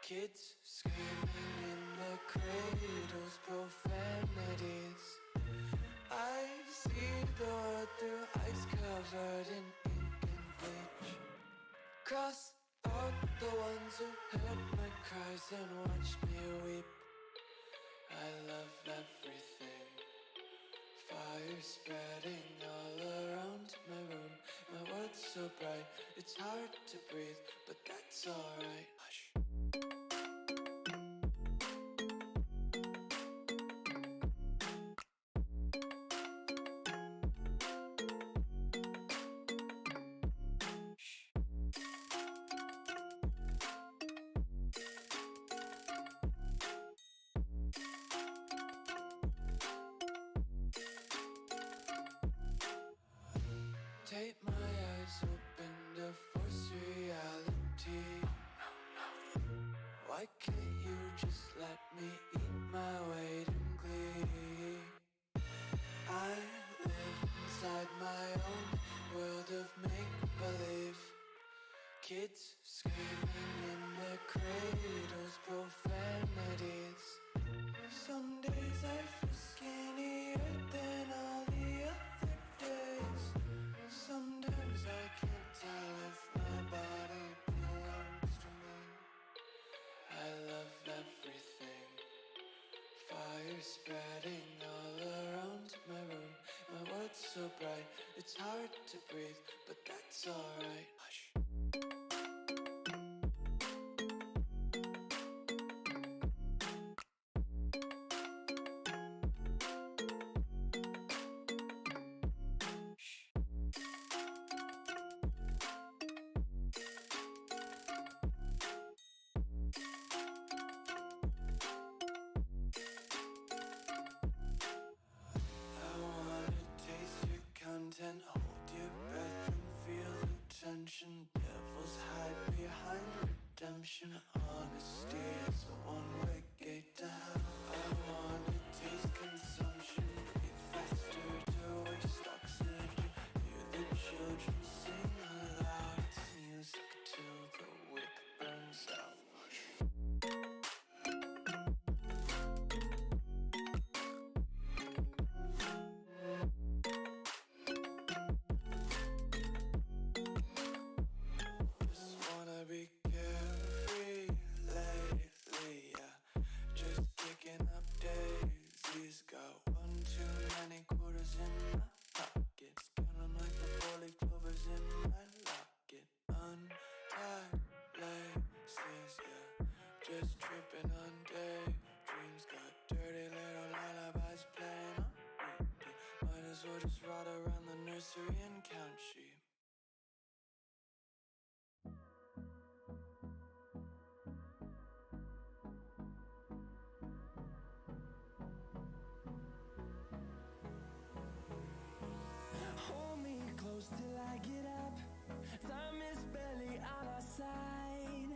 Kids screaming in the cradles, profanities. I see the world through ice covered in ink and bleach. Cross out the ones who heard my cries and watched me weep. I love everything. Fire spreading all around my room. My world's so bright, it's hard to breathe, but that's alright. Hush. Tape my eyes open to force reality. Why can't you just let me eat my weight in glee? I live inside my own world of make-believe. Kids screaming in their cradles, profanities. Some days I feel skinnier than all the other days. Sometimes I can't tell if my body belongs to me. I love everything. Fire spreading all around my room. My world's so bright, it's hard to breathe, but that's alright. Hush. I wanna taste your content, hold your breath and feel the tension. Devils hide behind redemption. Honesty is a one-way gate to hell. I wanna taste consumption, breathe faster to waste oxygen. Hear the children sing aloud. It's music till the wick burns out. Just wanna be carefree lately, yeah. Just kicking up daisies. Got one too many quarters in my pockets. Count 'em like the four-leaf clovers in my locket. Untied laces, yeah. Just tripping on daydreams. Got dirty little lullabies playing on repeat. Might as well just ride around the nursery and count sheep. Hold me close till I get up. Time is barely on our side.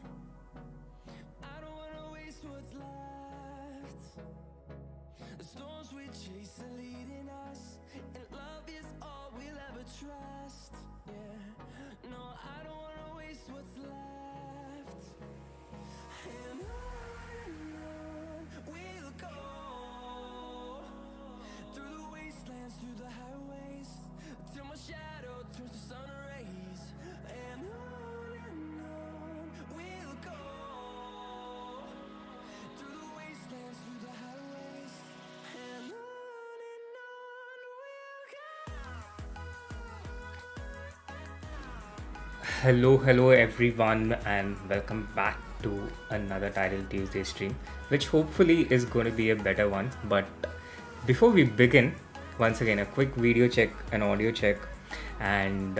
I don't wanna waste what's left. The storms we chase are leading us, and love is all we'll ever trust. Yeah, no, I don't wanna waste what's left. And on we'll go, through the wastelands, through the highways, till my shadow turns to sun rays. And on we'll go, through the wastelands, through the highways, and on we'll go. Hello everyone, and welcome back to another Title Tuesday stream, which hopefully is going to be a better one. But before we begin, once again, a quick video check, an audio check, and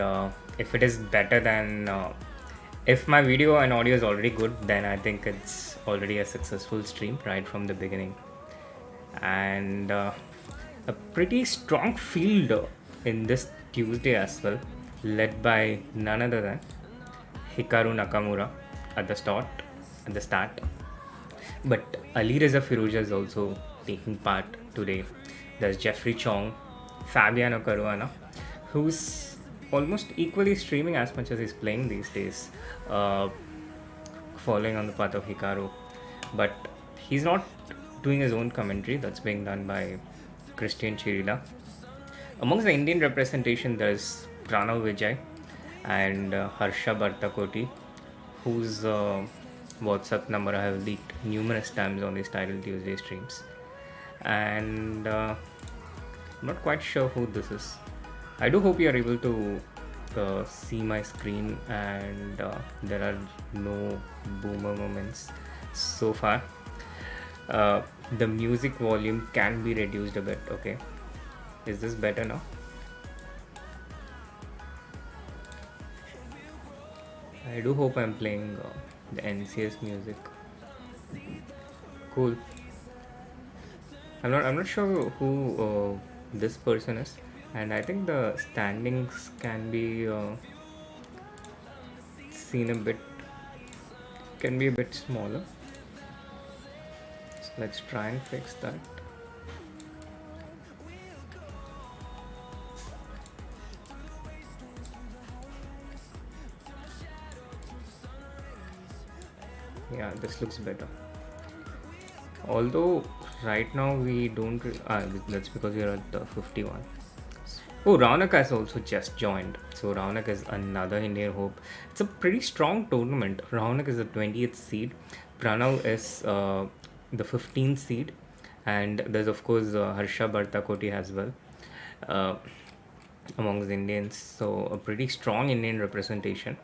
if it is better than if my video and audio is already good, then I think it's already a successful stream right from the beginning. And a pretty strong field in this Tuesday as well, led by none other than Hikaru Nakamura at the start. But Ali Reza Firouzja is also taking part today. There's Jeffrey Chong, Fabiano Caruana, who's almost equally streaming as much as he's playing these days. following on the path of Hikaru. But he's not doing his own commentary, that's being done by Christian Chirila. Amongst the Indian representation, there's Pranav Vijay and Harsha Bartakoti, whose WhatsApp number I have leaked numerous times on these Title Tuesday streams. And I'm not quite sure who this is. I do hope you are able to see my screen and there are no boomer moments so far. The music volume can be reduced a bit. Okay, is this better now? I do hope I'm playing the NCS music. Cool. I'm not sure who this person is, and I think the standings can be seen a bit, can be a bit smaller. So let's try and fix that. Yeah, this looks better. Although right now we don't that's because we're at 51. Oh, Raunak has also just joined. So Raunak is another Indian hope. It's a pretty strong tournament. Raunak is the 20th seed. Pranav is the 15th seed. And there's of course Harsha Bartakoti as well amongst the Indians. So a pretty strong Indian representation.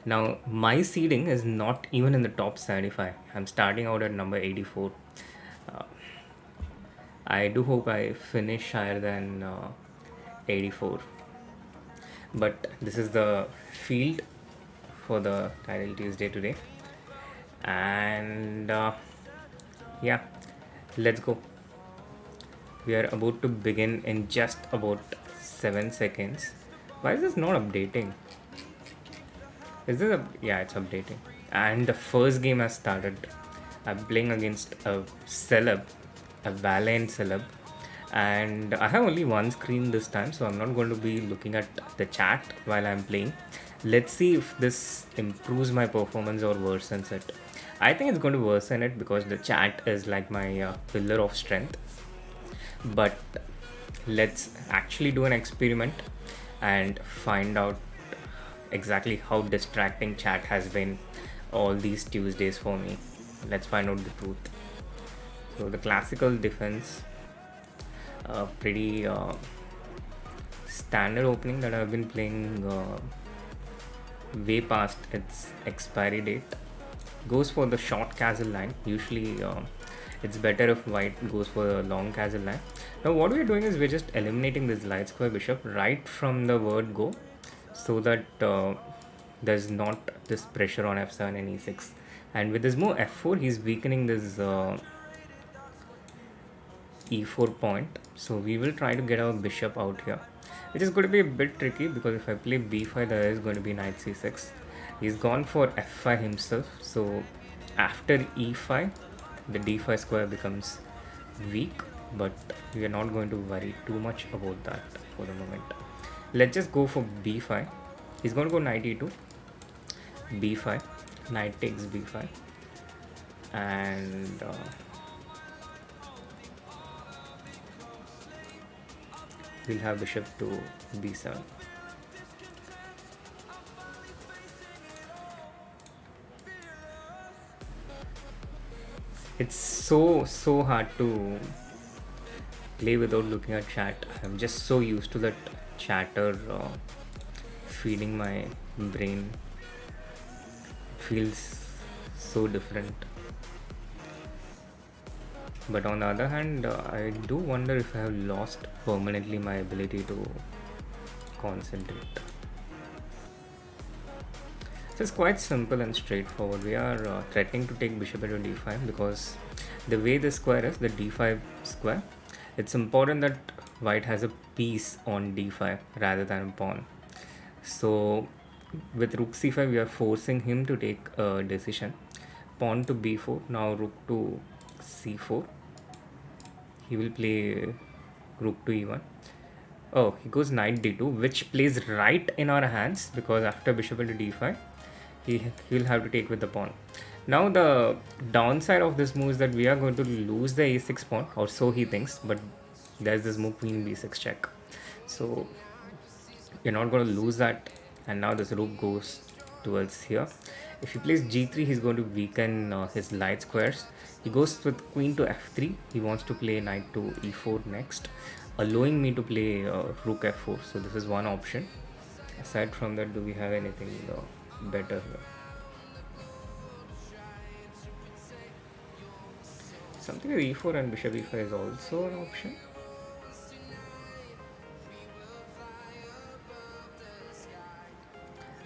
Now my seeding is not even in the top 75. I'm starting out at number 84. I do hope I finish higher than 84. But this is the field for the Title Tuesday today. And yeah, let's go. We are about to begin in just about 7 seconds. Why is this not updating? Is this yeah, it's updating. And the first game has started. I'm playing against a celeb, a Valiant celeb, and I have only one screen this time, so I'm not going to be looking at the chat while I'm playing. Let's see if this improves my performance or worsens it. I think it's going to worsen it because the chat is like my pillar of strength. But let's actually do an experiment and find out exactly how distracting chat has been all these Tuesdays for me. Let's find out the truth. So the classical defense, pretty standard opening that I've been playing way past its expiry date. Goes for the short castle line. Usually it's better if white goes for the long castle line. Now what we're doing is we're just eliminating this light square bishop right from the word go, so that there's not this pressure on f7 and e6. And with this move f4, he's weakening this e4 point. So we will try to get our bishop out here, which is going to be a bit tricky because if I play b5, there is going to be knight c6. He's gone for f5 himself. So after e5, the d5 square becomes weak, but we are not going to worry too much about that for the moment. Let's just go for b5. He's going to go knight e2, b5, knight takes b5, and we'll have bishop to b7. It's so hard to play without looking at chat. I'm just so used to that chatter feeding my brain. It feels so different. But on the other hand, I do wonder if I have lost permanently my ability to concentrate. So it's quite simple and straightforward. We are threatening to take bishop into d5 because the way the square is, the d5 square, it's important that white has a piece on d5 rather than a pawn. So with rook c5, we are forcing him to take a decision. Pawn to b4, now rook to c4. He will play rook to e1. Oh, he goes knight d2, which plays right in our hands because after bishop into d5, he will have to take with the pawn. Now the downside of this move is that we are going to lose the a6 pawn, or so he thinks, but there's this move queen b6 check. So you're not going to lose that, and now this rook goes towards here. If he plays g3, he's going to weaken his light squares. He goes with queen to f3. He wants to play knight to e4 next, allowing me to play rook f4. So this is one option. Aside from that, do we have anything better here? Something with e4 and bishop e5 is also an option.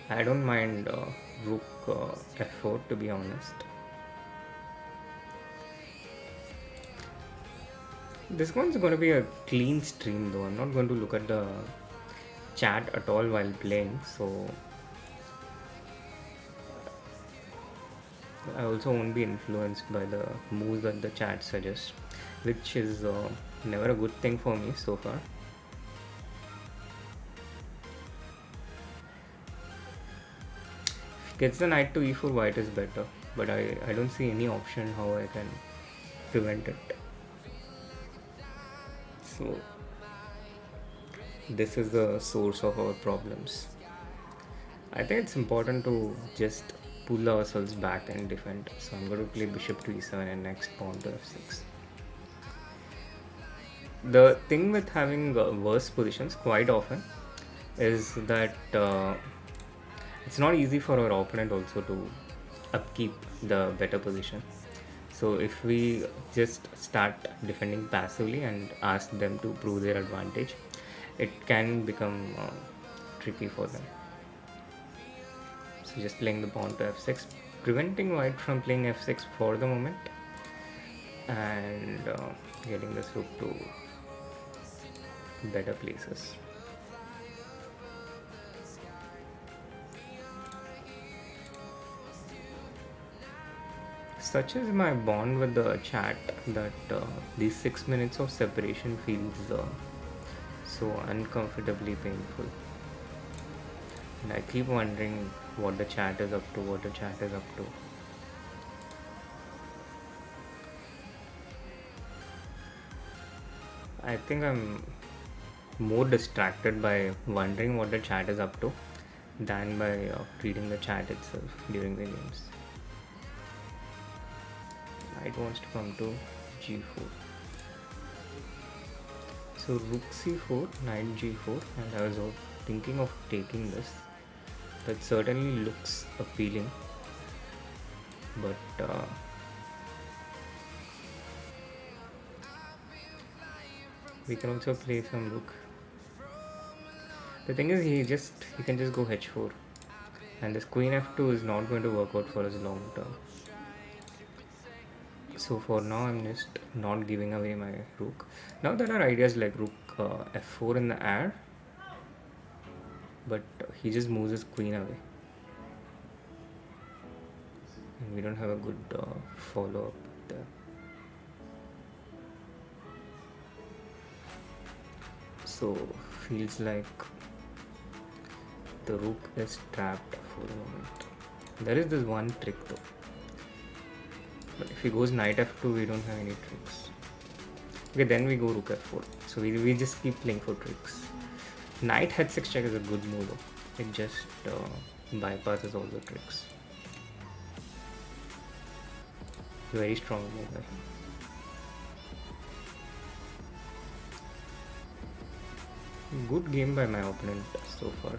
I don't mind rook f4, to be honest. This one's going to be a clean stream though. I'm not going to look at the chat at all while playing, so I also won't be influenced by the moves that the chat suggests, which is never a good thing for me so far. If gets the knight to e4, white is better, but I don't see any option how I can prevent it. So this is the source of our problems. I think it's important to just pull ourselves back and defend. So I'm going to play bishop to e7 and next pawn to f6. The thing with having worse positions quite often is that it's not easy for our opponent also to upkeep the better position. So if we just start defending passively and ask them to prove their advantage, it can become tricky for them. So just playing the pawn to f6, preventing white from playing f6 for the moment, and getting this rook to better places. Such is my bond with the chat that these 6 minutes of separation feels so uncomfortably painful. And I keep wondering what the chat is up to, what the chat is up to. I think I'm more distracted by wondering what the chat is up to than by reading the chat itself during the games. Knight wants to come to g4. So rook c4, knight g4, and I was thinking of taking this. That certainly looks appealing, but we can also play some rook. The thing is, he can just go h4, and this queen f2 is not going to work out for us long term. So for now, I'm just not giving away my rook. Now there are ideas like rook f4 in the air, but he just moves his queen away, and we don't have a good follow-up there. So feels like the rook is trapped for a moment. There is this one trick though. But if he goes knight f2, we don't have any tricks. Okay, then we go rook f4. So we just keep playing for tricks. Knight h6 check is a good move though. It just bypasses all the tricks. Very strong move there. Good game by my opponent so far.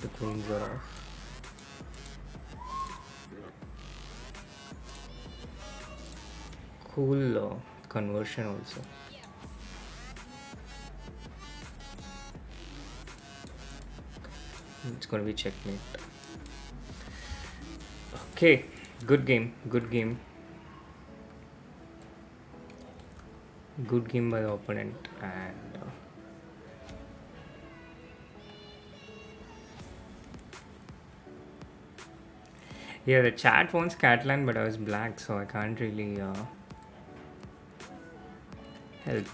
The queens are off. Cool conversion also. It's going to be checkmate. Okay, good game, good game. Good game by the opponent. And yeah, the chat wants Catalan, but I was black, so I can't really help.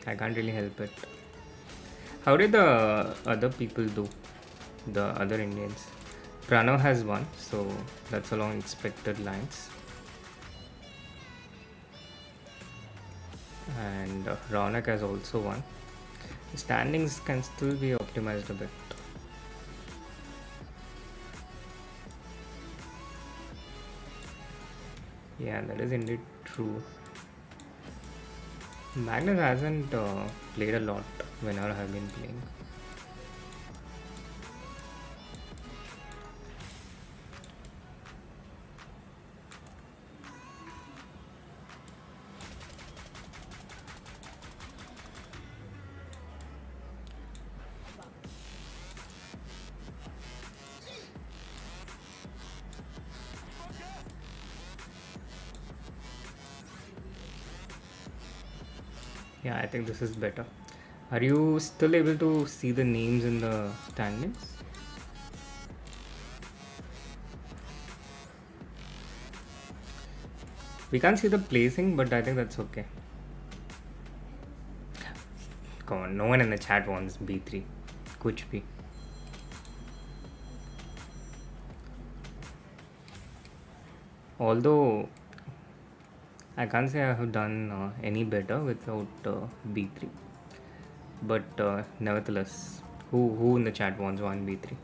I can't really help it. How did the other people do? The other Indians. Pranav has won, so that's along expected lines. And Ronak has also won. The standings can still be optimized a bit. Yeah, that is indeed true. Magnus hasn't played a lot whenever I have been playing. Yeah, I think this is better. Are you still able to see the names in the standings? We can't see the placing, but I think that's okay. Come on, no one in the chat wants B3. Kuch bhi. Although I can't say I have done any better without B3. But nevertheless, who in the chat wants one B3?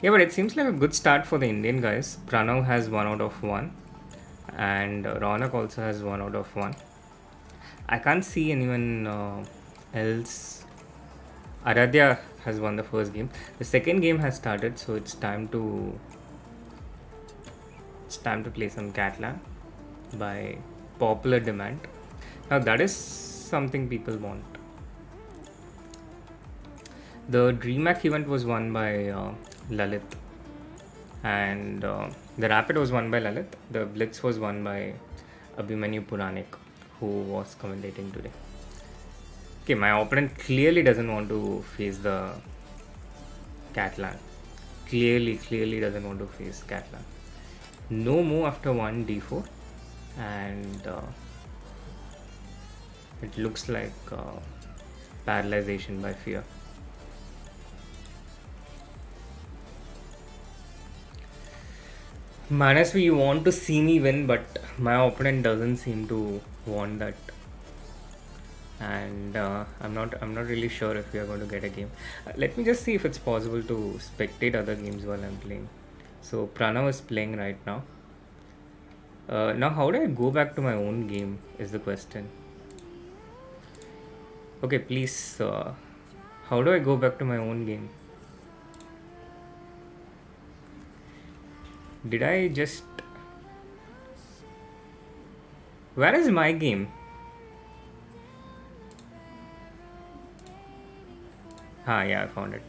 Yeah, but it seems like a good start for the Indian guys. Pranav has 1 out of 1, and Ronak also has 1 out of 1. I can't see anyone else. Aradhya has won the first game. The second game has started, so it's time to play some Catalan by popular demand. Now that is something people want. The DreamHack event was won by Lalit, and the Rapid was won by Lalit. The Blitz was won by Abhimanyu Puranik, who was commentating today. Okay, my opponent clearly doesn't want to face the Catalan. Clearly doesn't want to face Catalan. No move after 1 d4, and it looks like paralyzation by fear. Manasvi, you want to see me win, but my opponent doesn't seem to want that, and I'm not really sure if we are going to get a game. Let me just see if it's possible to spectate other games while I'm playing. So Pranav is playing right now. Now how do I go back to my own game is the question. Okay, please, how do I go back to my own game? Did I just... Where is my game? Yeah, I found it.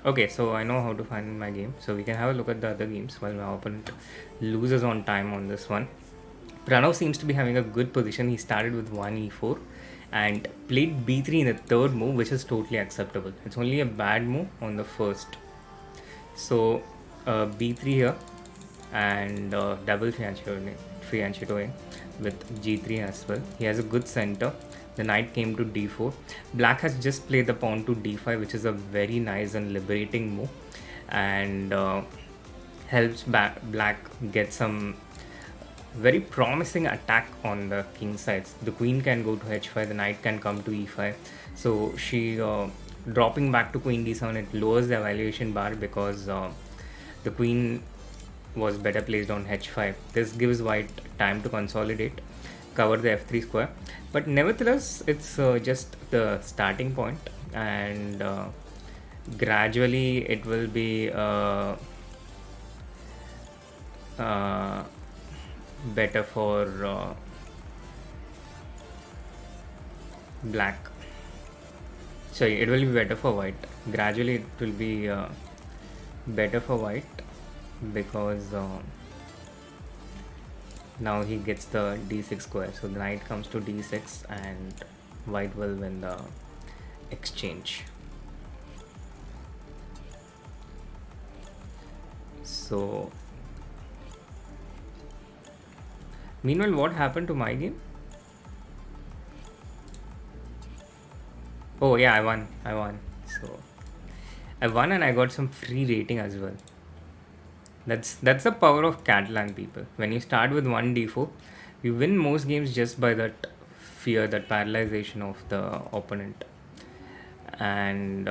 Okay, so I know how to find my game. So we can have a look at the other games while my opponent loses on time on this one. Pranav seems to be having a good position. He started with 1e4 and played b3 in the third move, which is totally acceptable. It's only a bad move on the first. So b3 here, and double fianchettoing with g3 as well. He has a good center. The knight came to d4. Black has just played the pawn to d5, which is a very nice and liberating move, and helps black get some very promising attack on the king sides. The queen can go to h5, the knight can come to e5. So she dropping back to queen d7, it lowers the evaluation bar because the queen was better placed on h5. This gives white time to consolidate, cover the f3 square, but nevertheless it's just the starting point, and gradually it will be better for black. Sorry, it will be better for white. Gradually it will be better for white because Now he gets the d6 square, so the knight comes to d6 and white will win the exchange. So meanwhile, what happened to my game? Oh yeah, I won. So I won and I got some free rating as well. That's the power of Catalan, people. When you start with 1d4, you win most games just by that fear, that paralyzation of the opponent. And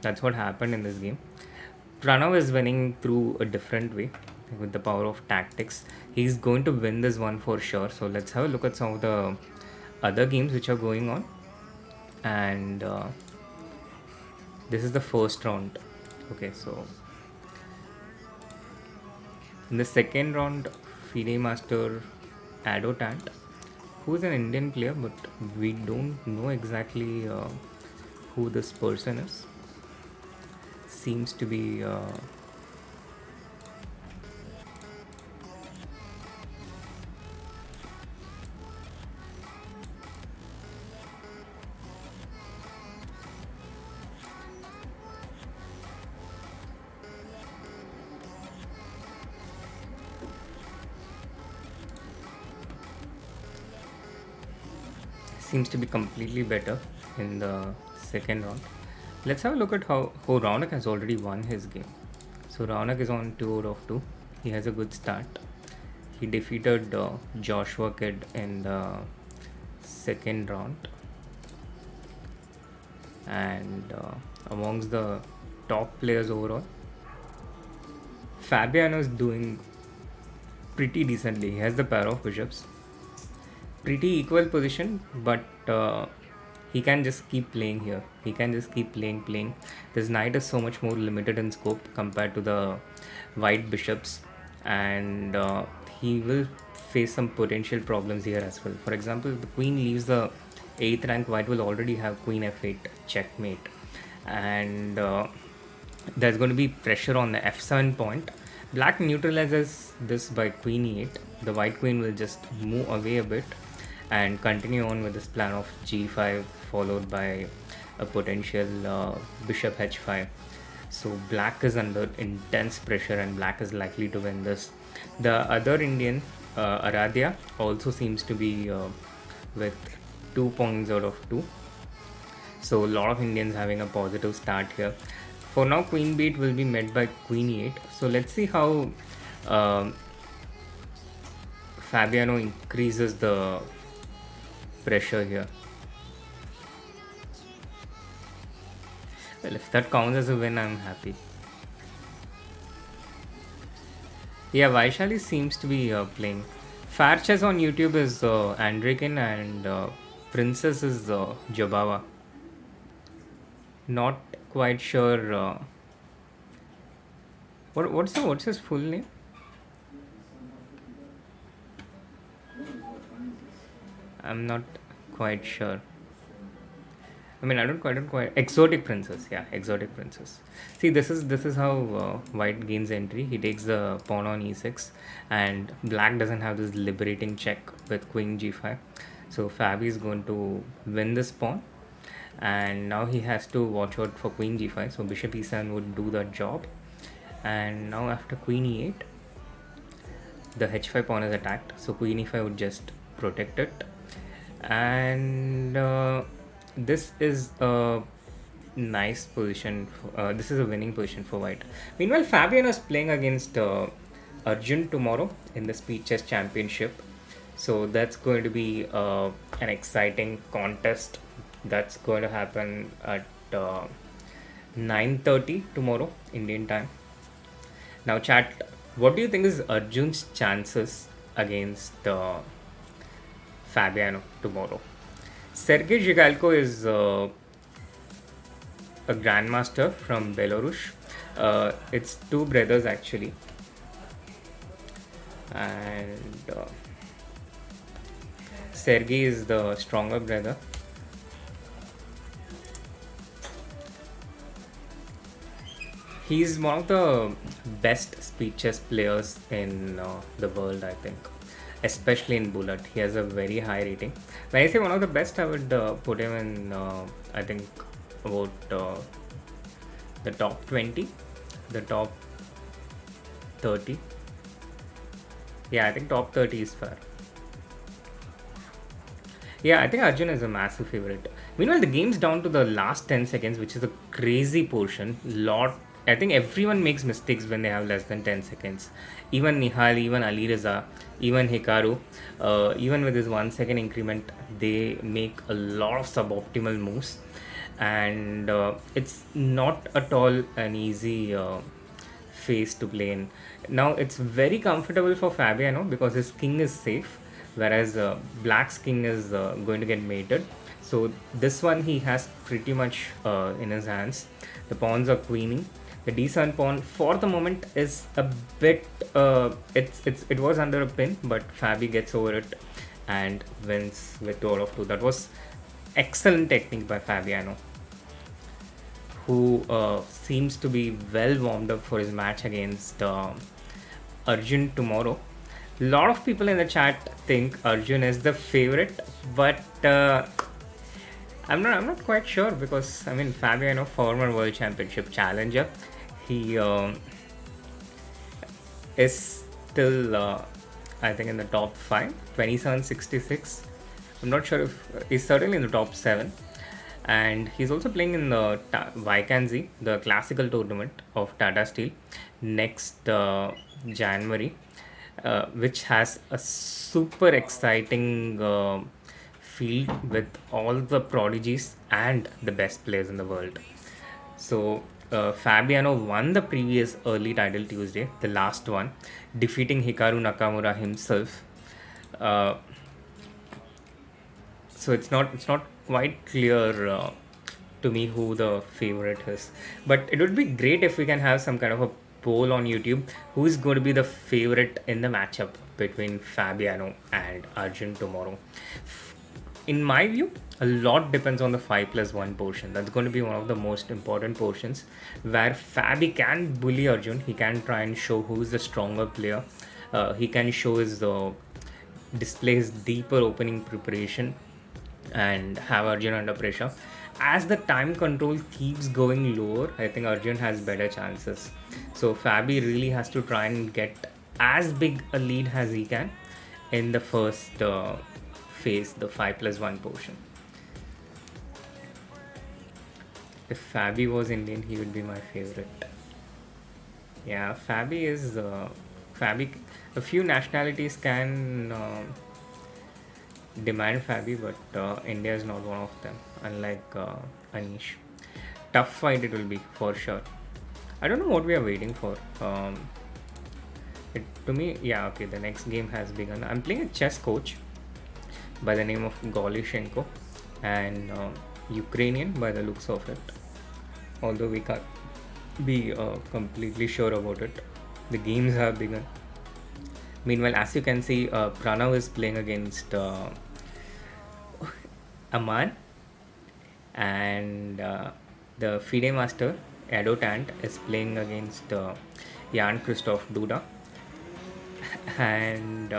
that's what happened in this game. Pranav is winning through a different way with the power of tactics. He's going to win this one for sure. So let's have a look at some of the other games which are going on. And this is the first round. Okay, so in the second round, FIDE Master Adotant, who is an Indian player, but we don't know exactly who this person is. Seems to be seems to be completely better in the second round. Let's have a look at how Raunak has already won his game. So Raunak is on 2 out of 2. He has a good start. He defeated Joshua Kidd in the second round. And amongst the top players overall, Fabiano is doing pretty decently. He has the pair of bishops. Pretty equal position, but he can just keep playing here. He can just keep playing. This knight is so much more limited in scope compared to the white bishops, and he will face some potential problems here as well. For example, if the queen leaves the 8th rank, white will already have queen f8 checkmate, and there's going to be pressure on the f7 point. Black neutralizes this by queen e8. The white queen will just move away a bit and continue on with this plan of g5 followed by a potential bishop h5. So black is under intense pressure and black is likely to win this. The other Indian, Aradhya, also seems to be with 2 points out of 2. So a lot of Indians having a positive start here. For now, queen b8 will be met by queen e8. So let's see how Fabiano increases the pressure here. Well, if that counts as a win, I'm happy. Yeah, Vaishali seems to be playing. Fair chess on YouTube is Andrikin and Princess is Jabava. Not quite sure. What's his full name? I'm not quite sure. I mean, I don't quite. Exotic Princess, yeah, Exotic Princess. See, this is how white gains entry. He takes the pawn on e6, and black doesn't have this liberating check with queen g5. So Fabi is going to win this pawn, and now he has to watch out for queen g5. So bishop e7 would do that job, and now after queen e8, the h5 pawn is attacked. So queen e5 would just protect it, and this is a nice position. This is a winning position for white. Meanwhile, Fabian is playing against Arjun tomorrow in the Speed Chess Championship. So that's going to be an exciting contest. That's going to happen at 9:30 tomorrow Indian time. Now, chat, what do you think is Arjun's chances against Fabiano tomorrow? Sergei Zhigalko is a grandmaster from Belarus. It's two brothers actually, and Sergei is the stronger brother. He's one of the best speed chess players in the world, I think. especially in bullet. He has a very high rating. When I say one of the best, I would put him in, I think, about the top 20, the top 30. Yeah, I think top 30 is fair. Yeah, I think Arjun is a massive favorite. Meanwhile, the game's down to the last 10 seconds, which is a crazy portion. I think everyone makes mistakes when they have less than 10 seconds. Even Nihal, even Ali Reza, even Hikaru, even with this 1 second increment, they make a lot of suboptimal moves. And it's not at all an easy phase to play in. Now, it's very comfortable for Fabiano because his king is safe, whereas Black's king is going to get mated. So this one he has pretty much in his hands. The pawns are queening. The d7 pawn for the moment is a bit. It was under a pin, but Fabi gets over it and wins with 2/2. That was excellent technique by Fabiano, who seems to be well warmed up for his match against Arjun tomorrow. A lot of people in the chat think Arjun is the favorite, but I'm not quite sure because I mean Fabiano, former World Championship challenger, he is still I think in the top 5, 2766. I'm not sure if he's certainly in the top 7. And he's also playing in the Vikanzi, the classical tournament of Tata Steel, next January, which has a super exciting field with all the prodigies and the best players in the world. So Fabiano won the previous early title Tuesday, the last one, defeating Hikaru Nakamura himself. So it's not quite clear to me who the favorite is, but it would be great if we can have some kind of a poll on YouTube who is going to be the favorite in the matchup between Fabiano and Arjun tomorrow. In my view, a lot depends on the 5+1 portion. That's going to be one of the most important portions where Fabi can bully Arjun. He can try and show who is the stronger player. He can show his display his deeper opening preparation and have Arjun under pressure. As the time control keeps going lower, I think Arjun has better chances. So Fabi really has to try and get as big a lead as he can in the first phase, the 5+1 portion. If Fabi was Indian, he would be my favorite. Yeah, Fabi is Fabi. A few nationalities can demand Fabi, but India is not one of them, unlike Anish. Tough fight it will be for sure. I don't know what we are waiting for. To me, yeah, okay, the next game has begun. I'm playing a chess coach by the name of Golishenko and Ukrainian by the looks of it, although we can't be completely sure about it. The games have begun. Meanwhile, as you can see, Pranav is playing against Aman, and the FIDE master Edo Tant is playing against Jan Christoph Duda, and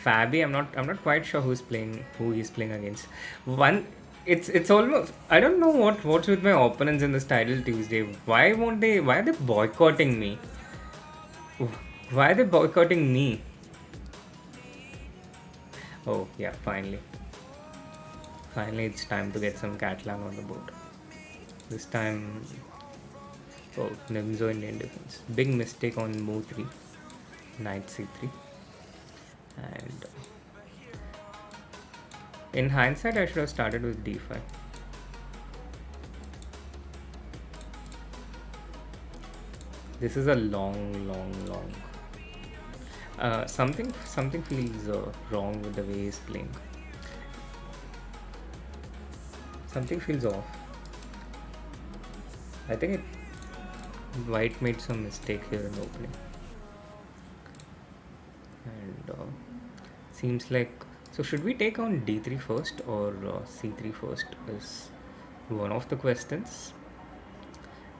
Fabi. I'm not quite sure who he's playing against. It's almost, I don't know what's with my opponents in this title Tuesday. Why are they boycotting me? Why are they boycotting me? Oh yeah, finally it's time to get some Catalan on the board. This time, oh, Nimzo Indian defense. Big mistake on move 3, knight c3, and in hindsight I should have started with d5. This is a long. Something feels wrong with the way he's playing. Something feels off. I think White made some mistake here in the opening, and seems like, so should we take on d3 first or c3 first is one of the questions.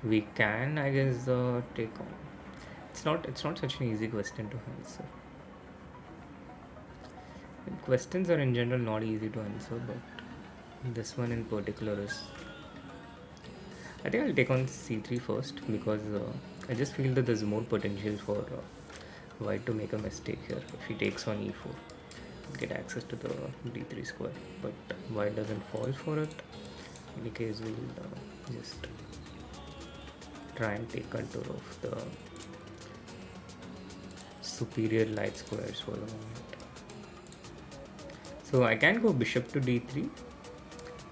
We can, I guess, take on. It's not such an easy question to answer. Questions are in general not easy to answer, but this one in particular is. I think I'll take on c3 first because I just feel that there's more potential for white to make a mistake here. If he takes on e4, get access to the d3 square, but white doesn't fall for it. In any case, we'll just try and take control of the superior light squares for the moment. So I can go bishop to d3.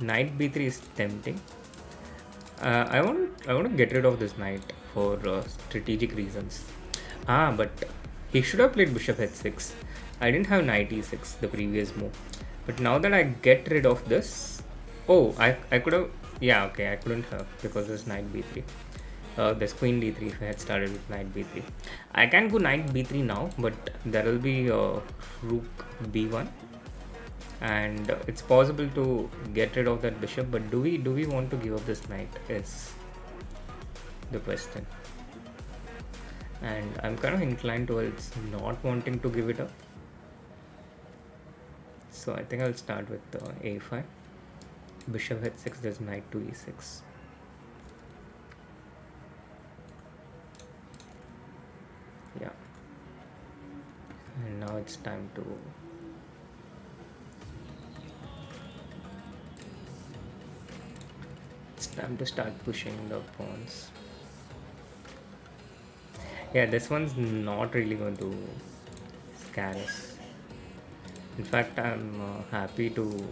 Knight b3 is tempting. I want to get rid of this knight for strategic reasons. But he should have played bishop h6. I didn't have knight e6 the previous move. But now that I get rid of this, I could have, yeah, okay, I couldn't have because there's knight b3. There's queen d3 if I had started with knight b3. I can go knight b3 now, but there will be rook b1. And it's possible to get rid of that bishop, but do we want to give up this knight is the question. And I'm kind of inclined towards not wanting to give it up, so I think I'll start with a5, bishop h6, there's knight to e6. Yeah, and now it's time to start pushing the pawns. Yeah, this one's not really going to scare us. In fact, I'm happy to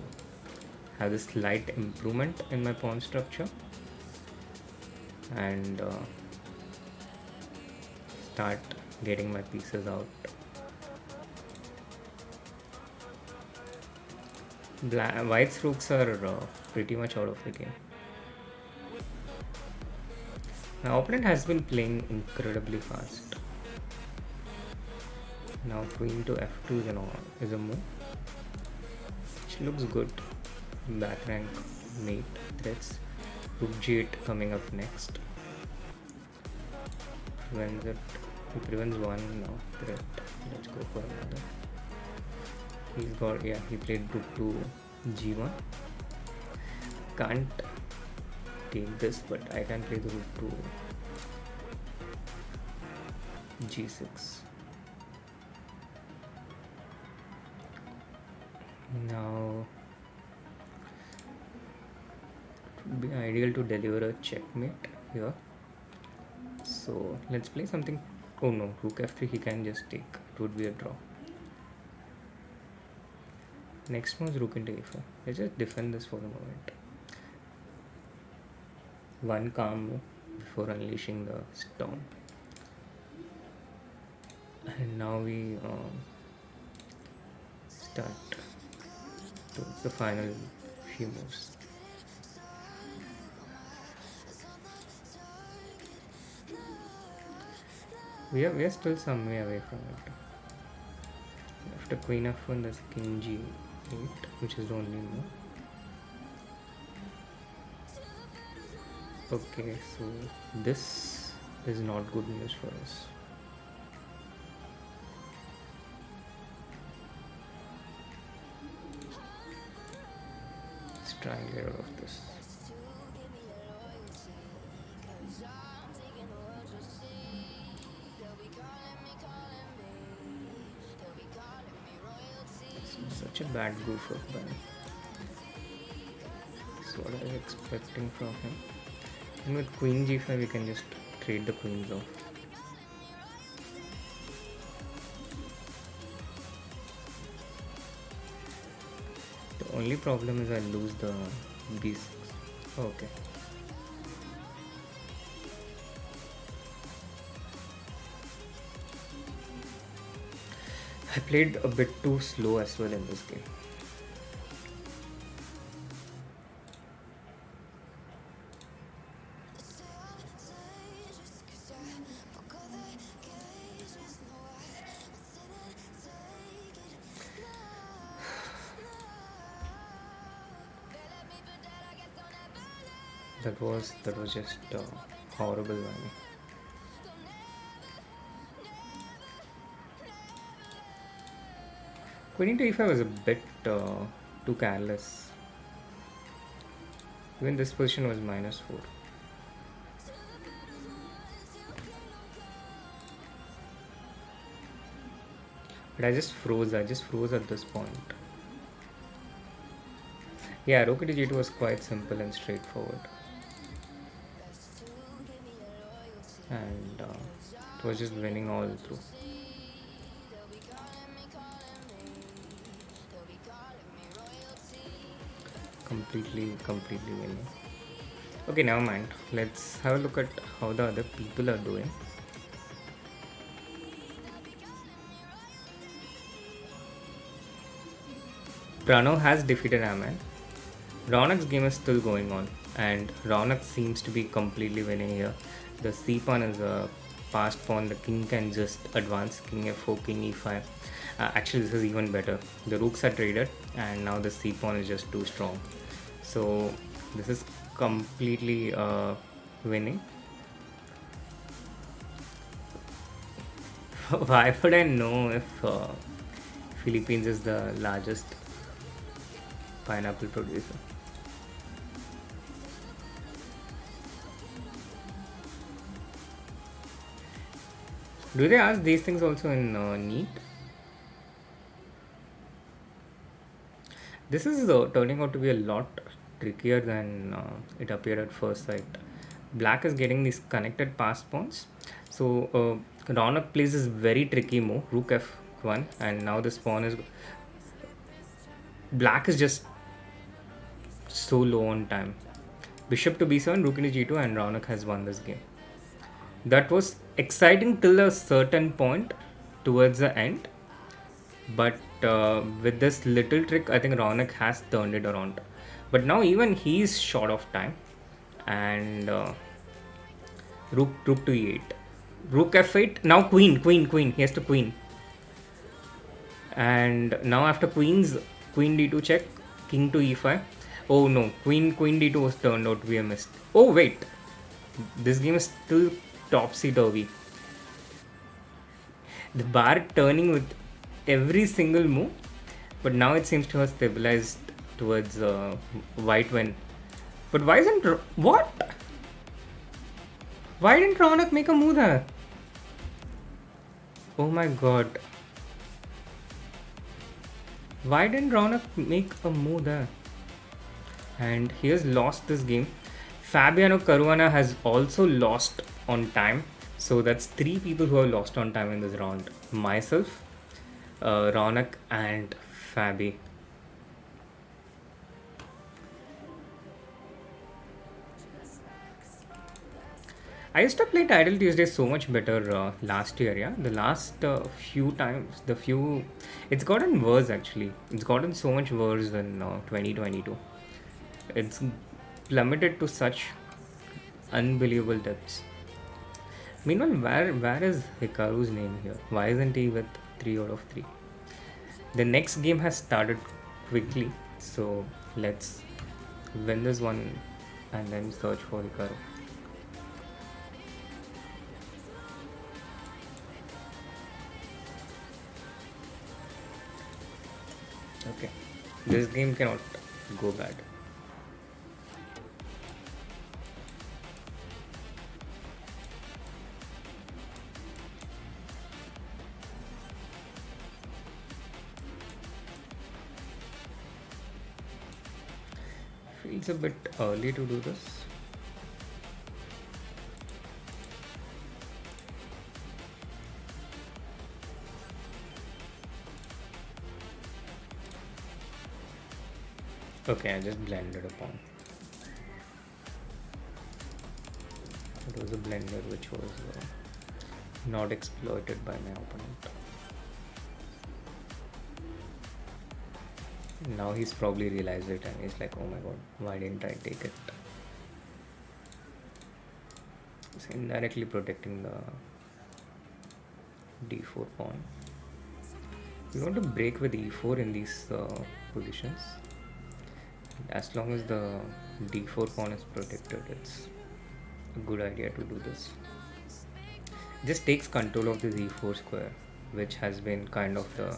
have this slight improvement in my pawn structure and start getting my pieces out. White's rooks are pretty much out of the game. My opponent has been playing incredibly fast. Now queen to f2 is a move which looks good. Back rank mate threats. Rook g8 coming up next. Prevents it. He prevents one now threat. Let's go for another. He's got, yeah, he played rook to g1. Can't take this, but I can play the rook to g6. Now it would be ideal to deliver a checkmate here, so let's play something. Oh no, rook f3 he can just take, it would be a draw. Next move is rook into a5. Let's just defend this for the moment. One calm move before unleashing the storm. And now we start towards the final few moves. We are still some way away from it. After queen f1 there's king g8, which is the only move. Okay, so this is not good news for us. Let's try and get out of this. Such a bad goof up by me. That's what I was expecting from him. And with queen g5 we can just trade the queens off. The only problem is I lose the b6. Okay. I played a bit too slow as well in this game. That was just horrible by me. Queen into e5 was a bit too careless. Even this position was -4. But I just froze at this point. Yeah, rook into g2 was quite simple and straightforward. And it was just winning all through. Completely winning. Okay, never mind. Let's have a look at how the other people are doing. Pranav has defeated Aman. Raunak's game is still going on, and Raunak seems to be completely winning here. The c pawn is a passed pawn. The king can just advance king f4, king e5. Actually, this is even better. The rooks are traded, and now the c pawn is just too strong. So this is completely winning. Why would I know if Philippines is the largest pineapple producer? Do they ask these things also in NEET? This is turning out to be a lot trickier than it appeared at first sight. Black is getting these connected pass pawns. So Raunak plays this very tricky move, rook f1, and now this pawn is... Black is just so low on time. Bishop to b7, rook into g2, and Raunak has won this game. That was exciting till a certain point towards the end, but with this little trick, I think Raunak has turned it around. But now even he's short of time, and rook to e8, rook f8. Now queen. He has to queen, and now after queens, queen d2 check, king to e5. Oh no, queen d2 was turned out to be a mistake. Oh wait, this game is still topsy-turvy. The bar turning with every single move, but now it seems to have stabilized towards white win. But why isn't... What? Why didn't Raunak make a move there? Oh my god. Why didn't Raunak make a move there? And he has lost this game. Fabiano Caruana has also lost on time. So that's 3 people who have lost on time in this round. Myself, Raunak and Fabi. I used to play Tidal Tuesday so much better last year, yeah. The last few times, it's gotten worse actually. It's gotten so much worse in 2022. It's plummeted to such unbelievable depths. Meanwhile, where is Hikaru's name here? Why isn't he with 3 out of 3? The next game has started quickly, so let's win this one and then search for Hikaru. Okay, this game cannot go bad. Feels a bit early to do this. Okay, I just blended a pawn. It was a blender which was not exploited by my opponent. Now he's probably realized it and he's like, oh my god, why didn't I take it? It's indirectly protecting the d4 pawn. We want to break with e4 in these positions. As long as the d4 pawn is protected, it's a good idea to do this. Just takes control of the e4 square, which has been kind of the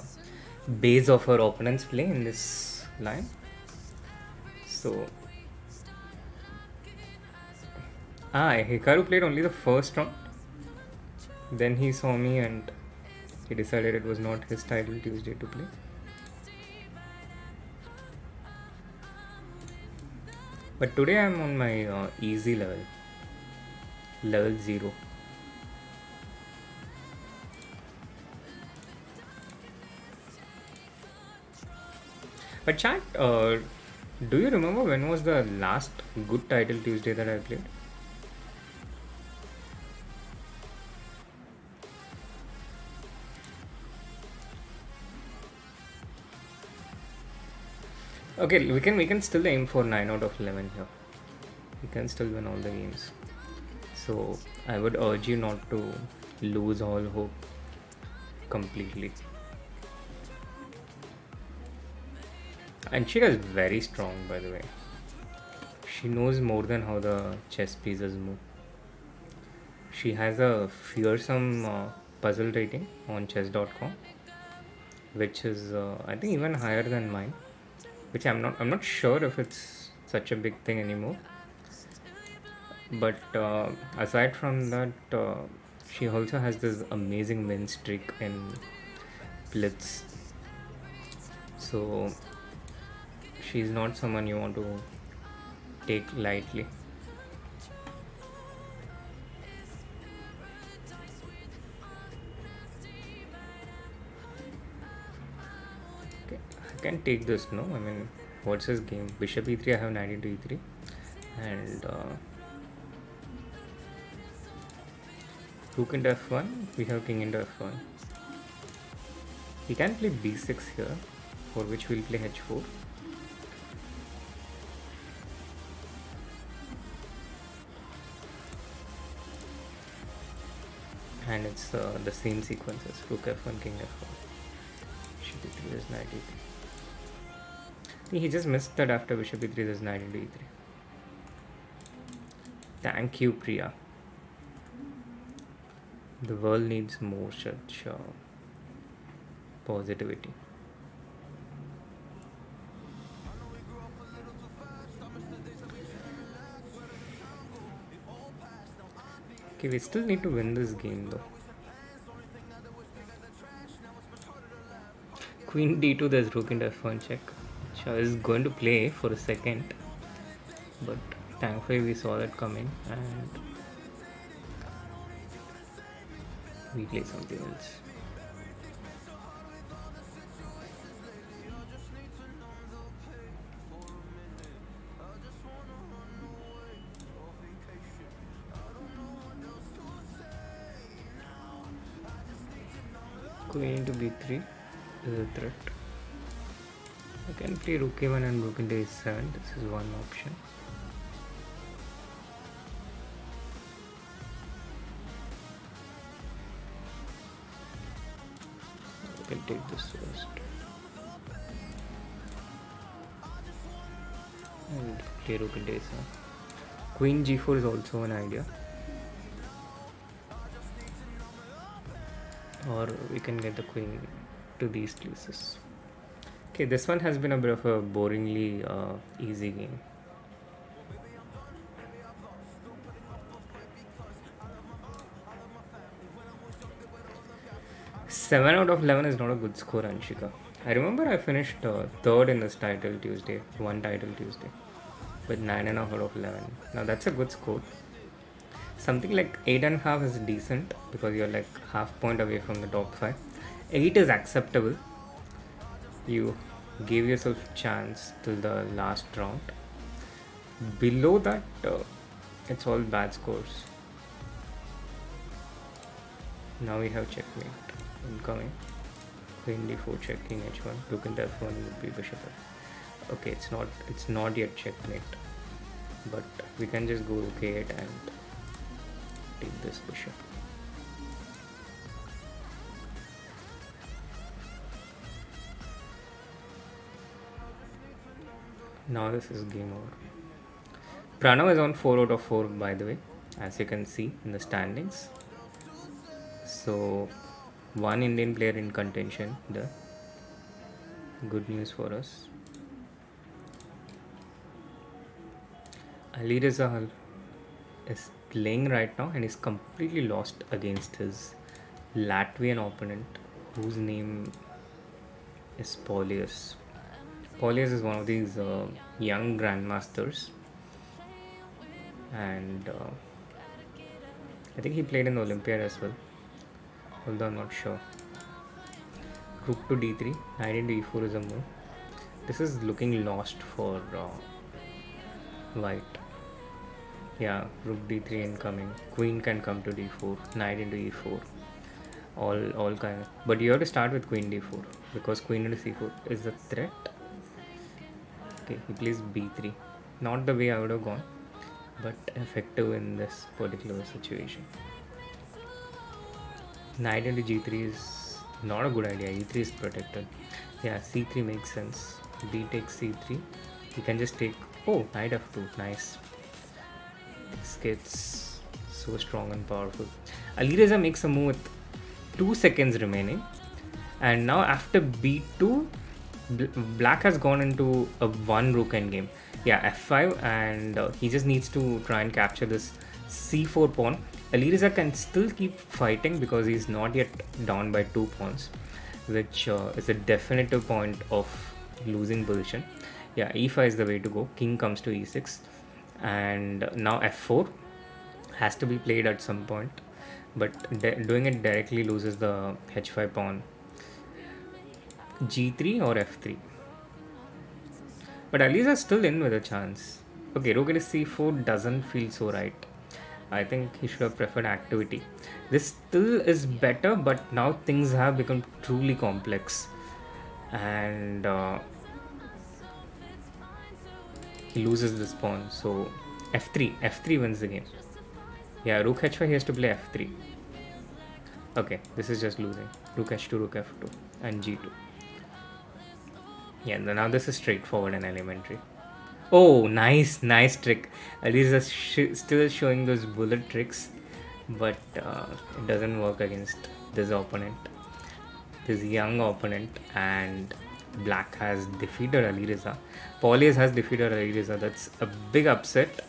base of our opponent's play in this line. So Hikaru played only the first round. Then he saw me and he decided it was not his title Tuesday to play. But today I'm on my easy level 0. But chat, do you remember when was the last good title Tuesday that I played? Okay, we can still aim for 9 out of 11 here. We can still win all the games. So I would urge you not to lose all hope completely. And she is very strong, by the way. She knows more than how the chess pieces move. She has a fearsome puzzle rating on chess.com, which is I think even higher than mine. Which I'm not sure if it's such a big thing anymore. But aside from that, she also has this amazing win streak in Blitz. So she's not someone you want to take lightly. Okay, I can take this, no? I mean, what's his game? Bishop e3, I have knight into e3. And rook into f1, we have king into f1. He can play b6 here, for which we'll play h4. And it's the same sequences, rook f1, king f1. Bishop e3 is knight e3. He just missed that after bishop e3 there's knight into e3. Thank you, Priya. The world needs more such positivity. Okay, we still need to win this game though. Queen d2, there's rook into f1 check. Shah is going to play for a second, but thankfully we saw that coming and we play something else. Queen into b3 is a threat. I can play rook a1 and rook into a7. This is one option. I can take this first. And play rook into a7. Queen g4 is also an idea. Or we can get the queen to these places. Okay, this one has been a bit of a boringly easy game. Seven out of 11 is not a good score, Anshika. I remember I finished third in this title Tuesday, one title Tuesday, with 9.5 out of 11. Now that's a good score. Something like 8.5 is decent because you're like half point away from the top 5. 8 is acceptable. You gave yourself a chance till the last round. Below that, it's all bad scores. Now we have checkmate incoming. Queen d4 check, king h1, rook into f1 would be bishop f. Okay, it's not yet checkmate, but we can just go rook a8 and take this bishop. Now this is game over. Pranav is on 4 out of 4, by the way, as you can see in the standings. So one Indian player in contention there. Good news for us. Ali Reza is playing right now and is completely lost against his Latvian opponent, whose name is Paulius. Paulius is one of these young grandmasters, and I think he played in the Olympiad as well, although I'm not sure. Rook to d3, knight into e4 is a move. This is looking lost for white. Yeah, rook d3 incoming. Queen can come to d4, knight into e4. All kind of, but you have to start with queen d4 because queen into c4 is a threat. Okay, he plays b3. Not the way I would have gone, but effective in this particular situation. Knight into g3 is not a good idea. e3 is protected. Yeah, c3 makes sense. b takes c3. You can just take. Oh, knight f2. Nice. This gets so strong and powerful. Ali Reza makes a move with 2 seconds remaining, and now after b2, black has gone into a 1 rook endgame. Yeah, f5, and he just needs to try and capture this c4 pawn. Ali Reza can still keep fighting because he's not yet down by 2 pawns, which is a definitive point of losing position. Yeah, e5 is the way to go. King comes to e6, and now f4 has to be played at some point, but doing it directly loses the h5 pawn. g3 or f3, but Ali is still in with a chance. Okay, rook into c4 doesn't feel so right. I think he should have preferred activity. This still is better, but now things have become truly complex, and he loses this pawn. So f3 wins the game. Yeah, rook h5, he has to play f3. Okay, this is just losing. Rook h2, rook f2, and g2. Yeah, now this is straightforward and elementary. Oh, nice trick. Ali is still showing those bullet tricks, but it doesn't work against this opponent, this young opponent, and black has defeated Ali Reza. Paulius has defeated Ali Reza. That's a big upset.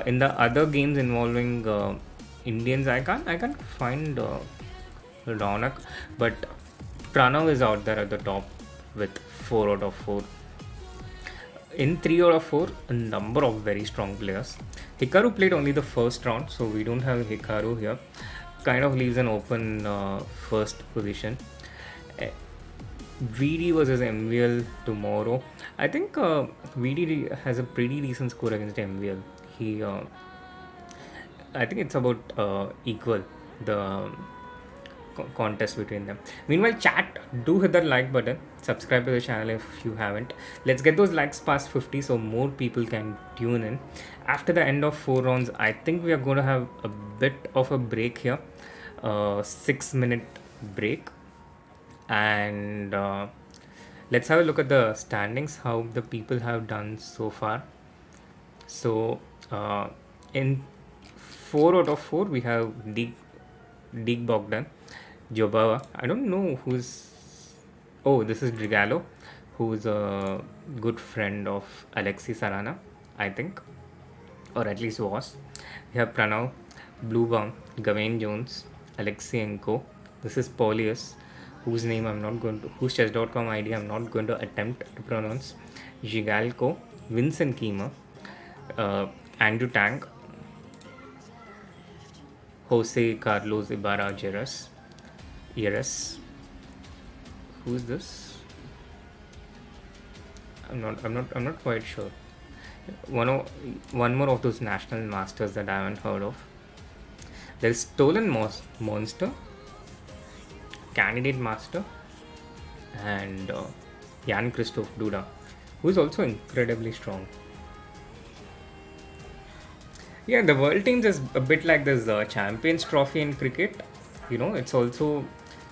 In the other games involving Indians, I can't find Ronak, but Pranav is out there at the top with 4 out of 4. In 3 out of 4, a number of very strong players. Hikaru played only the first round, so we don't have Hikaru here. Kind of leaves an open first position. VD versus MVL tomorrow. I think VD has a pretty decent score against MVL. I think it's about equal, the contest between them. Meanwhile, chat, do hit that like button, subscribe to the channel if you haven't. Let's get those likes past 50 so more people can tune in. After the end of 4 rounds, I think we are going to have a bit of a break here, 6-minute break, and let's have a look at the standings, how the people have done so far. So in 4 out of 4 we have Deek Bogdan, Jobava. I don't know who's. Oh, this is Drigalo, who's a good friend of Alexei Sarana, I think, or at least was. We have Pranav, Bluebaum, Gawain Jones, Alexeyenko. This is Paulius, whose chess.com ID I'm not going to attempt to pronounce. Zhigalko, Vincent Kima, Andrew Tang, Jose Carlos Ibarra Yeres. Who's this? I'm not quite sure. One more of those national masters that I haven't heard of. There's Stolen Monster, Candidate Master, and Jan Christoph Duda, who is also incredibly strong. Yeah, the World Teams is a bit like this Champions Trophy in cricket. It's also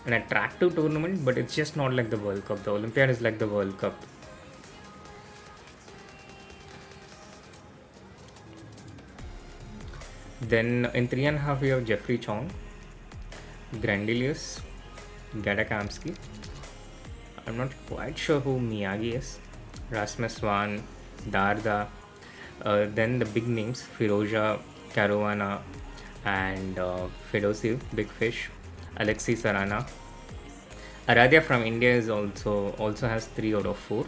an attractive tournament, but it's just not like the World Cup. The Olympiad is like the World Cup. Then in 3.5 we have Jeffrey Chong, Grandelius, Gadakamsky, I'm not quite sure who Miyagi is. Rasmus Swan, Darda, then the big names Firoja Caruana and Fedosiv, Big Fish, Alexei Sarana. Aradhya from India is also has 3 out of 4,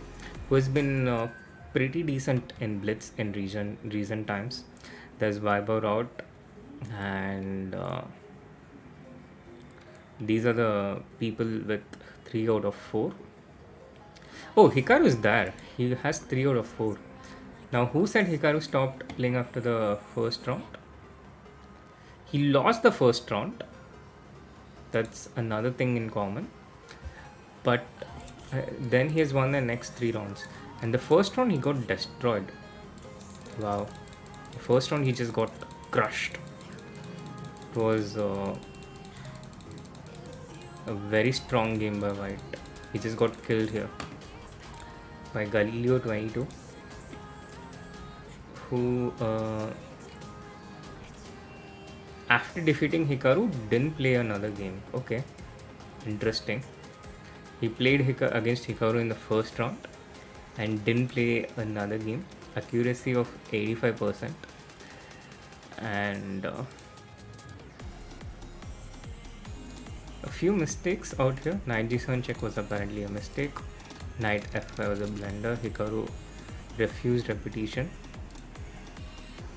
who has been pretty decent in blitz in recent times. There's Vaibhav Raut, and these are the people with 3 out of 4. Oh, Hikaru is there. He has 3 out of 4. Now, who said Hikaru stopped playing after the first round? He lost the first round. That's another thing in common. But then he has won the next 3 rounds. And the first round he got destroyed. Wow. The first round he just got crushed. It was a very strong game by White. He just got killed here by Galileo 22, who after defeating Hikaru didn't play another game. Okay, interesting. He played against Hikaru in the first round and didn't play another game. Accuracy of 85%, and a few mistakes out here. Knight G7 check was apparently a mistake. Knight F5 was a blunder. Hikaru refused repetition.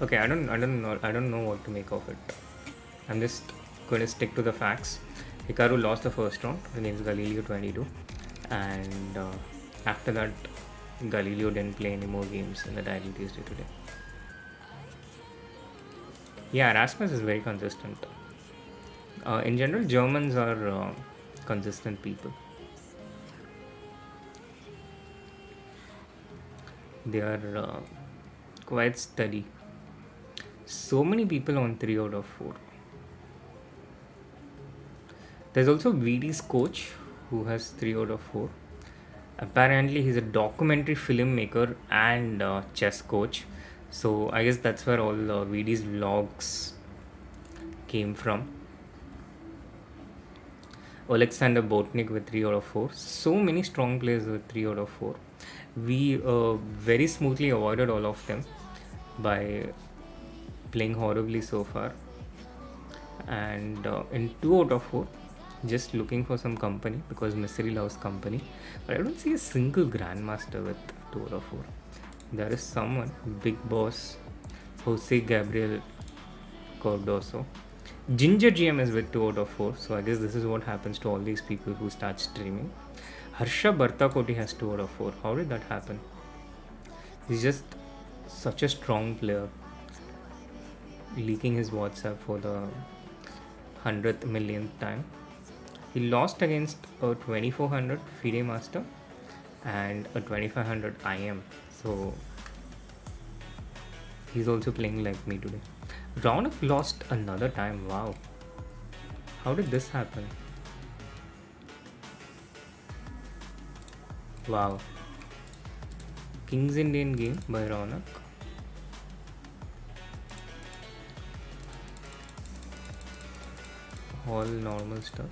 Okay, I don't know what to make of it. I'm just going to stick to the facts. Hikaru lost the first round against Galileo 22, and after that Galileo didn't play any more games in the Title Tuesday today. Yeah, Rasmus is very consistent. In general, Germans are consistent people. They are quite steady. So many people on 3 out of 4. There's also VD's coach who has 3 out of 4. Apparently, he's a documentary filmmaker and chess coach. So I guess that's where all VD's vlogs came from. Alexander Botnik with 3 out of 4. So many strong players with 3 out of 4. We very smoothly avoided all of them by playing horribly so far. And in 2 out of 4, just looking for some company because Missouri loves company. But I don't see a single grandmaster with 2 out of 4. There is someone, Big Boss, Jose Gabriel Cardoso. Ginger GM is with 2 out of 4. So I guess this is what happens to all these people who start streaming. Harsha Bartakoti has 2 out of 4. How did that happen? He's just such a strong player. Leaking his WhatsApp for the 100th millionth time. He lost against a 2400 FIDE Master and a 2500 IM. So he's also playing like me today. Raunak lost another time. Wow. How did this happen? Wow. King's Indian game by Raunak. All normal stuff.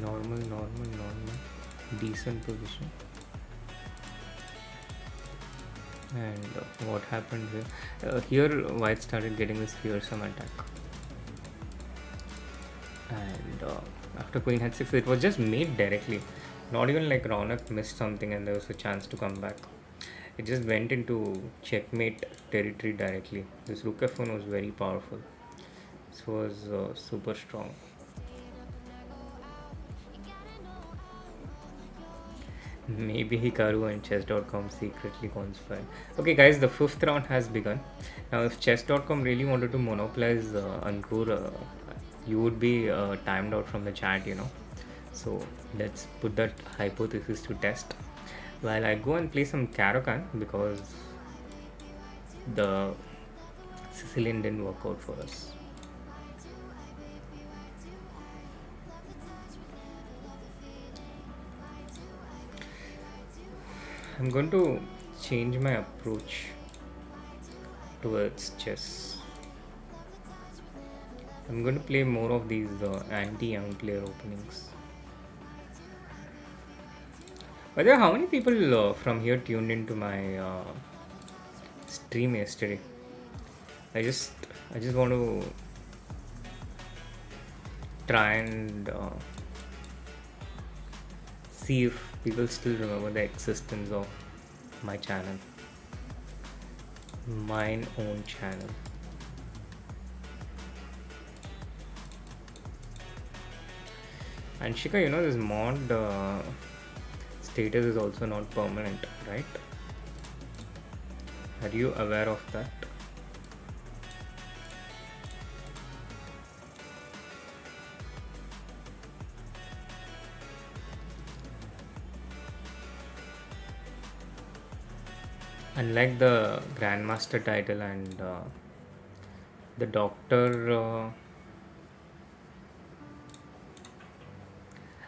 Normal. Decent position. And what happened here? Here White started getting this fearsome attack. And after Queen had 6, it was just made directly. Not even like Raunak missed something and there was a chance to come back. It just went into checkmate territory directly. This Rook F1 was very powerful. This was super strong. Maybe Hikaru and Chess.com secretly conspired. Okay guys, the 5th round has begun. Now if Chess.com really wanted to monopolize Ankur, you would be timed out from the chat, So let's put that hypothesis to test. While I go and play some Caro-Kann because the Sicilian didn't work out for us. I'm going to change my approach towards chess. I'm going to play more of these anti-young player openings. But there, how many people from here tuned into my stream yesterday? I just want to try and see if people still remember the existence of my channel, mine own channel. And Shika, you know this mod status is also not permanent, right? Are you aware of that? Unlike the Grandmaster title and the Doctor,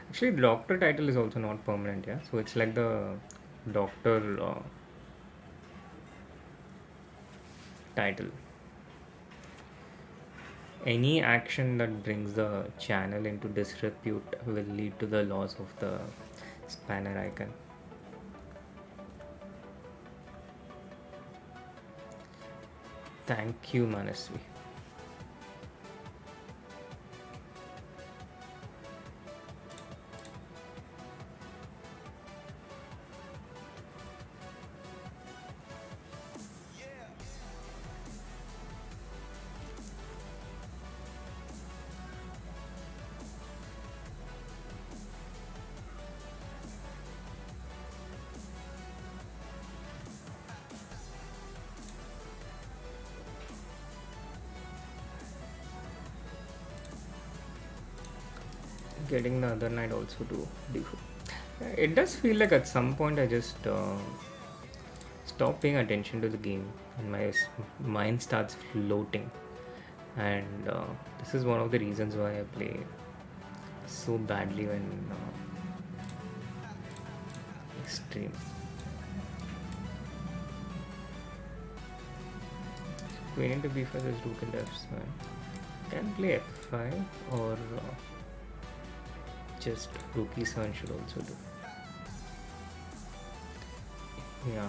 actually, Doctor title is also not permanent, yeah. So it's like the Doctor title. Any action that brings the channel into disrepute will lead to the loss of the spanner icon. Thank you, Manasvi. Getting the other knight also to d4. It does feel like at some point I just stop paying attention to the game and my mind starts floating. And this is one of the reasons why I play so badly when I stream. Queen into b5 is rook into f7. Can play f5 or just rook e7 should also do. Yeah,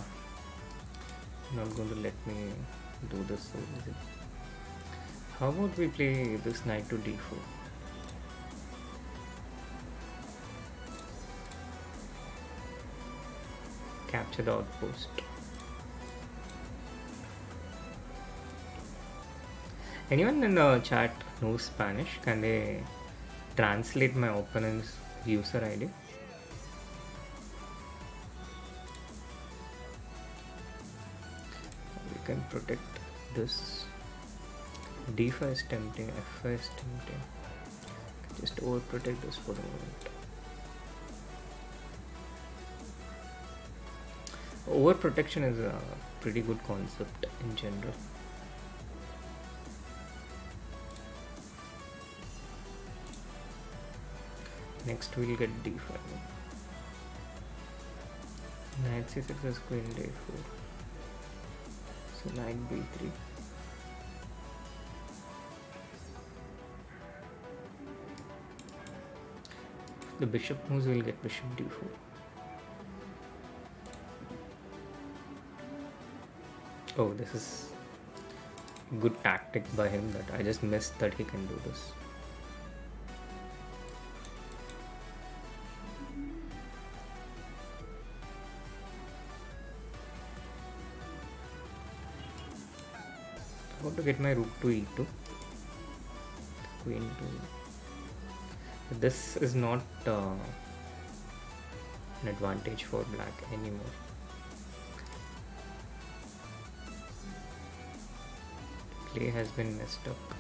not going to let me do this so easy. How about we play this knight to d4? Capture the outpost. Anyone in the chat knows Spanish? Can they translate my opponent's user ID? We can protect this. d5 is tempting, f5 is tempting. Just overprotect this for the moment. Overprotection is a pretty good concept in general. Next we'll get d5. Knight c6 is queen d4. So knight b3. If the bishop moves, we'll get bishop d4. Oh, this is good tactic by him that I just missed that he can do this. I want to get my rook to e2, queen to. This is not an advantage for black anymore. Play has been messed up.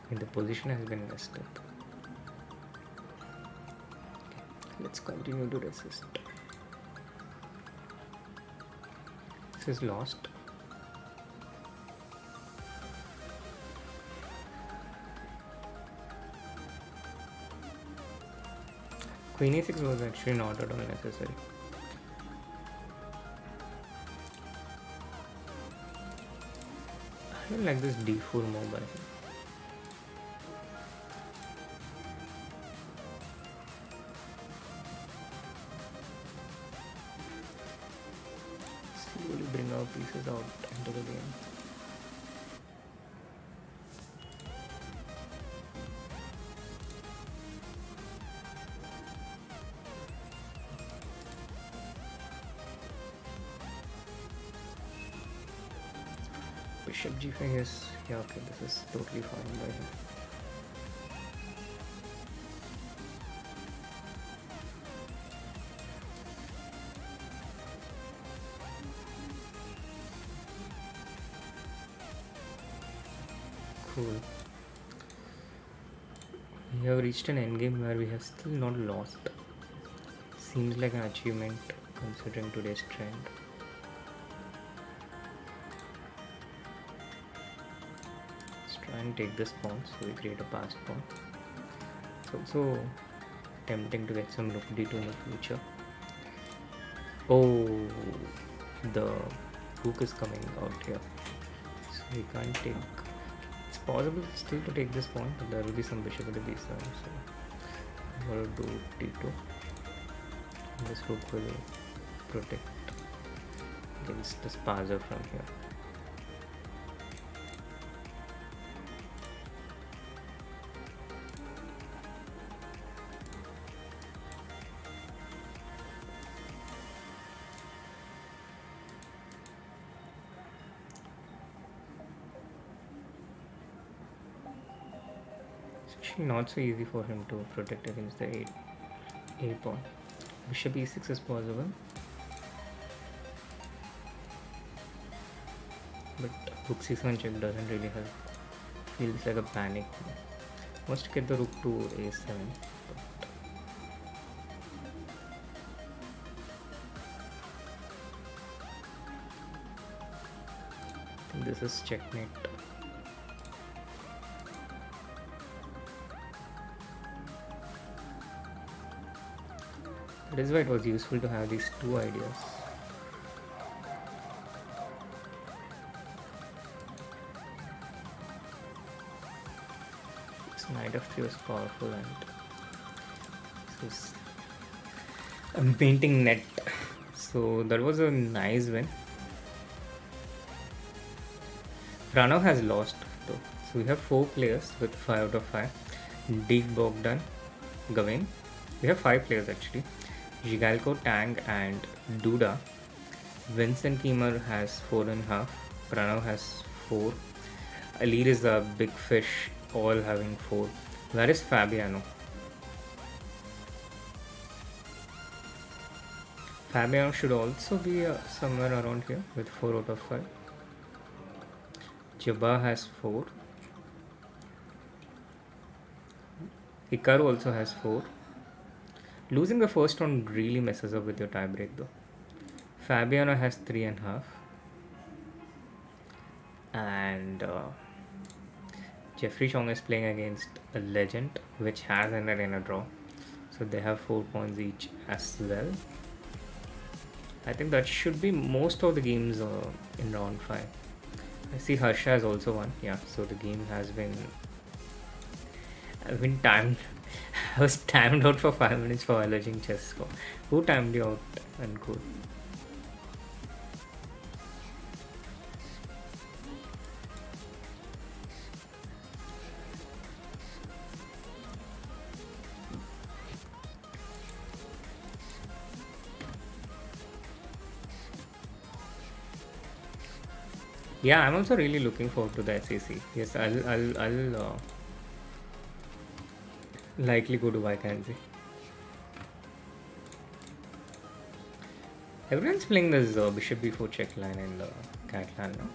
And the position has been messed up. Okay, let's continue to resist. This is lost. Queen e6 was actually not at all necessary. I don't like this d4 move by him. Slowly bring our pieces out into the game. Bishop g5, yes, yeah, okay, this is totally fine by him. Cool. We have reached an endgame where we have still not lost. Seems like an achievement considering today's trend. Try and take this pawn, so we create a passed pawn. It's also tempting to get some rook d2 in the future. Oh, the rook is coming out here, so we can't take. It's possible still to take this pawn, but there will be some bishop at the b7, so I'm going to do d2. This rook will protect against this passer from here. Actually not so easy for him to protect against the a pawn. Bishop e6 is possible, but rook c7 check doesn't really help. Feels like a panic. Wants to get the rook to a7, but I think this is checkmate. That is why it was useful to have these two ideas. This knight f3 was powerful, and this is I'm painting net. So that was a nice win. Pranav has lost though. So we have 4 players with 5 out of 5. Dig Bogdan, Gavin. We have 5 players actually. Jigalko, Tang and Duda. Vincent Kimmer has 4.5. Pranav has 4. Alir is a big fish, all having 4. Where is Fabiano? Fabiano should also be somewhere around here with 4 out of 5. Jabba has 4. Hikaru also has 4. Losing the first round really messes up with your tiebreak though. Fabiano has 3.5. And Jeffrey Chong is playing against a legend which has ended in a draw. So they have 4 points each as well. I think that should be most of the games in round 5. I see Harsha has also won. Yeah, so the game has been timed. I was timed out for 5 minutes for alleging Chesscom. Who timed you out and cool? Yeah, I'm also really looking forward to the SEC. Yes, I'll likely go to vacancy. Everyone's playing this bishop b4 check line in the Catalan now.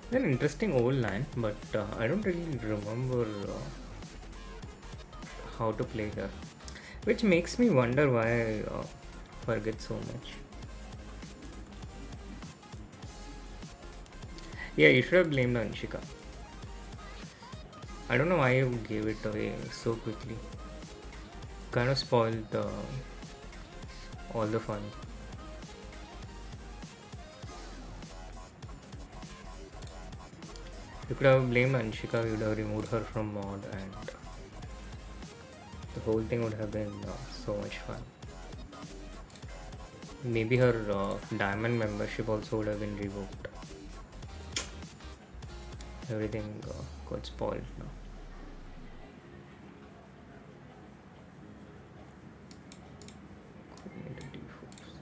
It's an interesting old line, but I don't really remember how to play here, which makes me wonder why I forget so much. Yeah, you should have blamed Anshika. I don't know why you gave it away so quickly. Kind of spoiled all the fun. You could have blamed Anshika, you would have removed her from mod, and the whole thing would have been so much fun. Maybe her diamond membership also would have been revoked. Everything got spoiled now.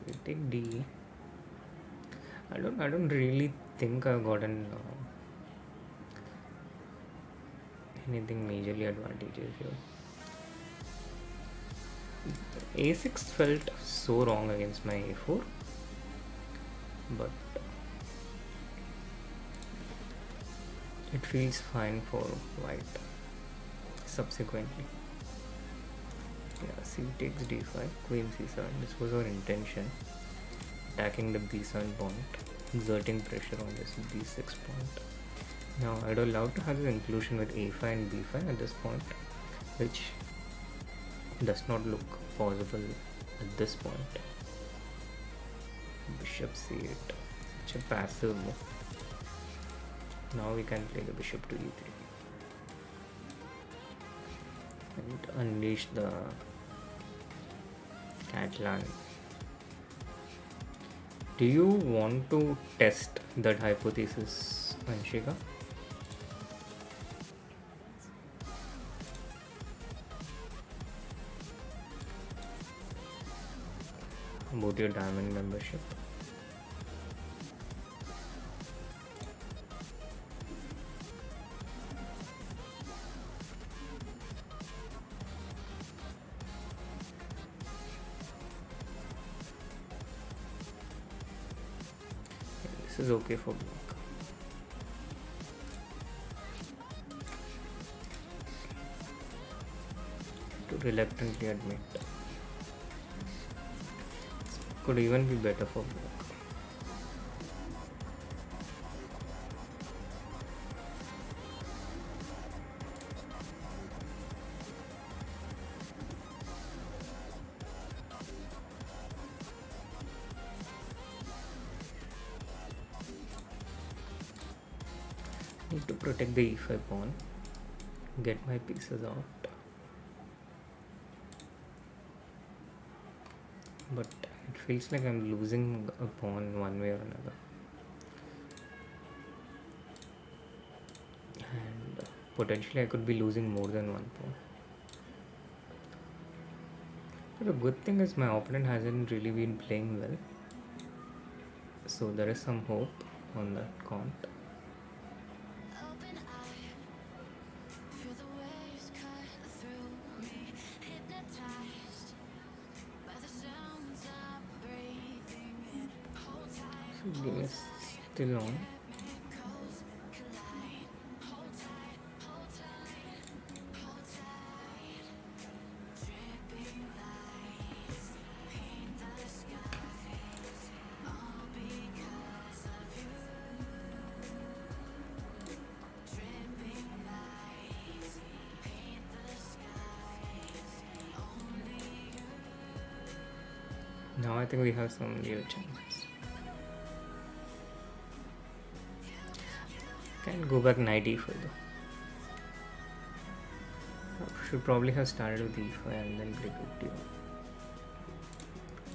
We take D. I don't really think I've gotten anything majorly advantageous here. A6 felt so wrong against my A4, but it feels fine for white subsequently. Yeah, C takes D5, Queen C7. This was our intention. Attacking the B7 point, exerting pressure on this B6 point. Now I'd allowed to have this inclusion with A5 and B5 at this point, which does not look possible at this point. Bishop C8, such a passive move. Now we can play the bishop to E3 and unleash the Catalan. Do you want to test that hypothesis, Anshika? About your diamond membership? This is okay for black. To reluctantly admit. This could even be better for black. Need to protect the E5 pawn, get my pieces out, but it feels like I'm losing a pawn one way or another, and potentially I could be losing more than one pawn. But the good thing is my opponent hasn't really been playing well, so there is some hope on that count. Game is still on. Now I think we have some real chances. Can go back knight e4 though. Should probably have started with e5 and then play rook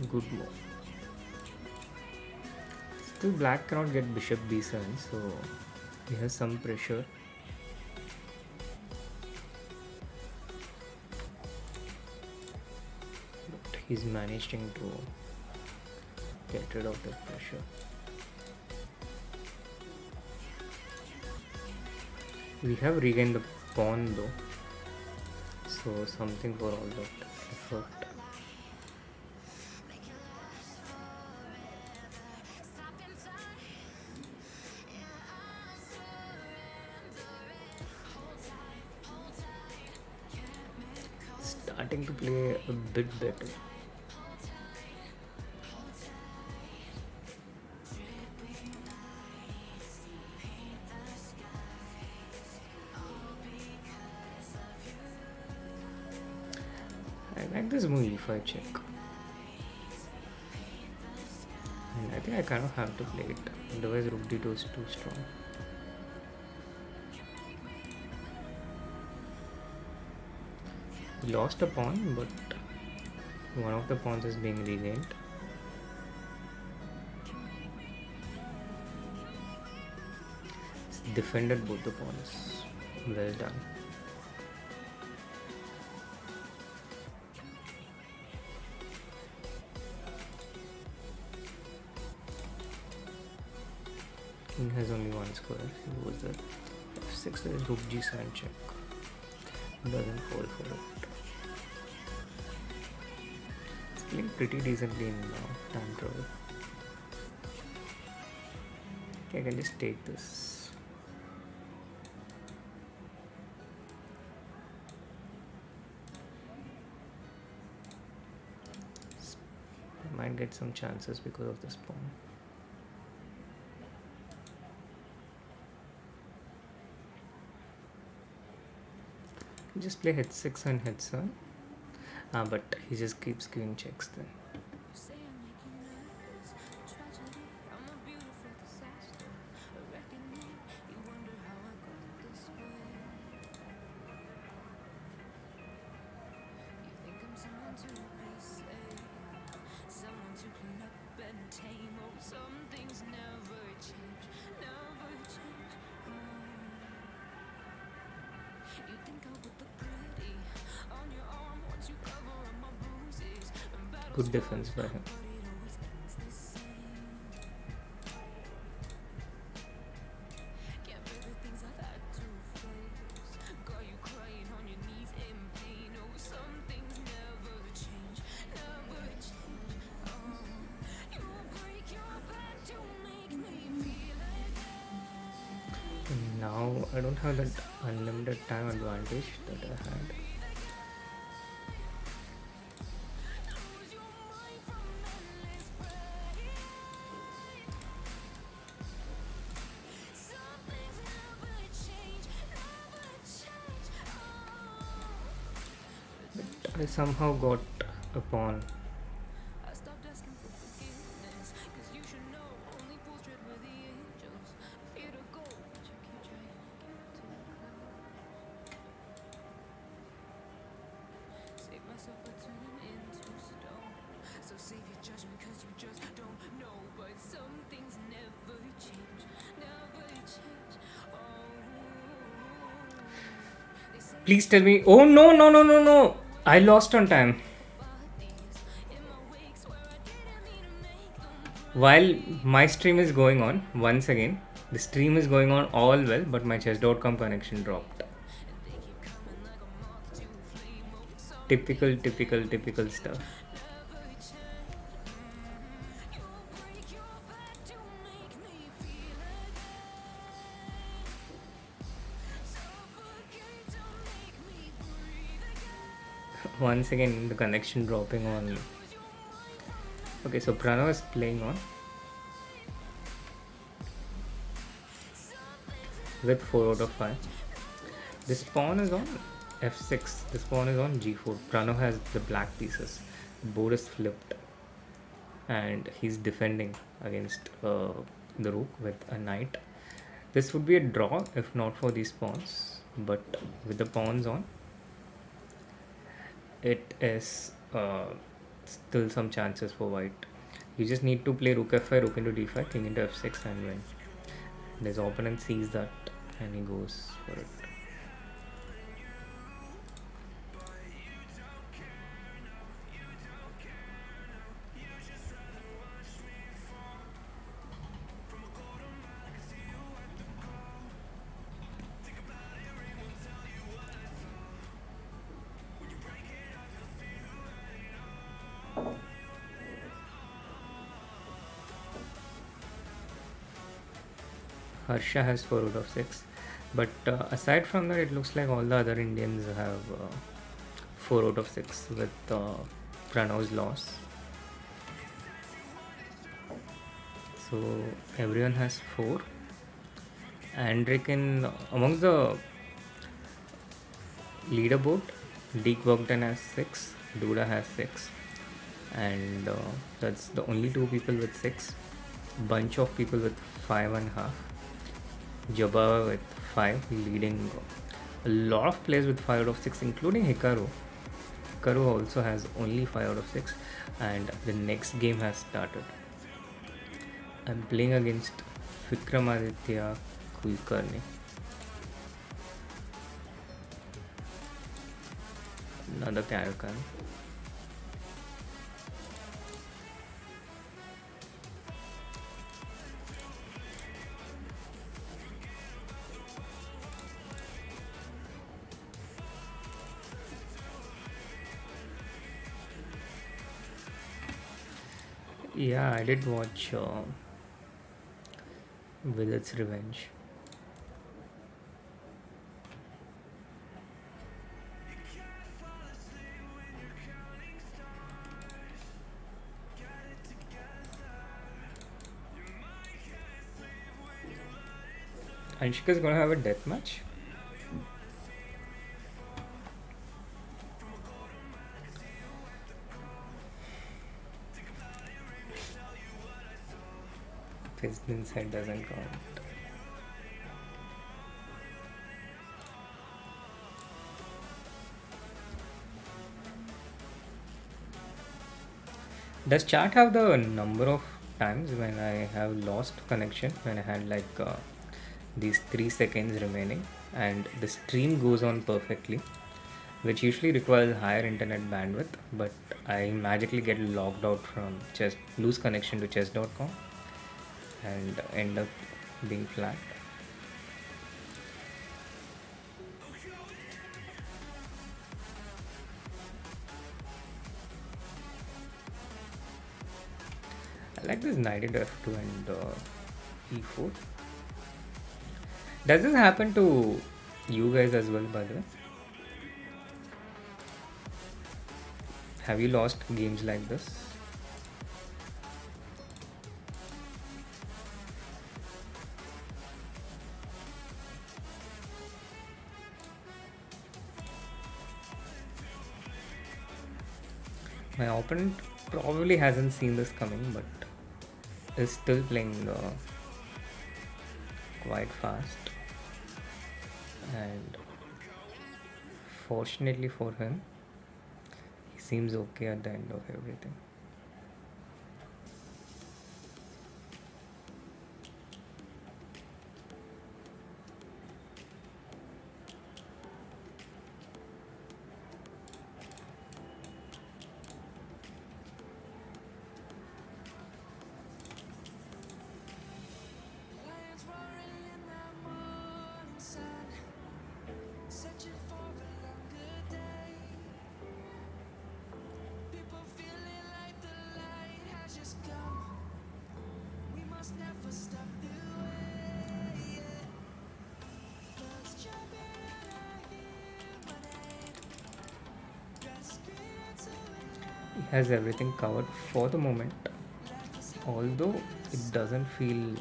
d1. Good move. Still black cannot get bishop b7, so he has some pressure. But he's managing to get rid of that pressure. We have regained the pawn though, so something for all that effort. Starting to play a bit better. like this move if I check. And I think I kind of have to play it, otherwise rook d2 is too strong. We lost a pawn, but one of the pawns is being regained. It's defended both the pawns. Well done. King has only one square. He goes there. F6 is rook g7 check. Doesn't fall for it. It's playing pretty decently in time trouble. Okay, I can just take this. I might get some chances because of this pawn. Just play h6 and h7, but he just keeps giving checks then. Good defense by him. Now I don't have that unlimited time advantage that I had. I somehow got a pawn. Please tell me. Oh no, no, no, no, no. I lost on time. While my stream is going on, once again, the stream is going on all well, but my chess.com connection dropped. Typical stuff. Once again, the connection dropping on. Okay, so Pranav is playing on with 4 out of 5. This pawn is on f6. This pawn is on g4. Pranav has the black pieces. The board is flipped, and he's defending against the rook with a knight. This would be a draw if not for these pawns, but with the pawns on, it is still some chances for white. You just need to play rook f5, rook into d5, king into f6 and win. And his opponent sees that and he goes for it. Harsha has 4 out of 6, but aside from that, it looks like all the other Indians have 4 out of 6 with Pranav's loss. So everyone has 4, and amongst the leaderboard, Deek Bogdan has 6, Duda has 6, and that's the only two people with 6. Bunch of people with 5.5. Jabba with 5, leading a lot of players with 5 out of 6, including Hikaru. Hikaru also has only 5 out of 6, and the next game has started. I'm playing against Vikramaditya Kulkarni. Another Karakan. Yeah, I did watch Videt's Revenge. Anshika's gonna have a death match. President's head doesn't count. Does chat have the number of times when I have lost connection, when I had like these 3 seconds remaining and the stream goes on perfectly, which usually requires higher internet bandwidth, but I magically get logged out from chess, lose connection to chess.com and end up being flat. I like this knight into f2 and e4. Does this happen to you guys as well, by the way? Have you lost games like this? My opponent probably hasn't seen this coming, but is still playing quite fast. And fortunately for him, he seems okay at the end of everything. Lions roaring in the morning sun, searching for a longer day. People feeling like the light has just come. We must never stop the way. Birds jumping and I hear my name. Dressed green into He has everything covered for the moment, although it doesn't feel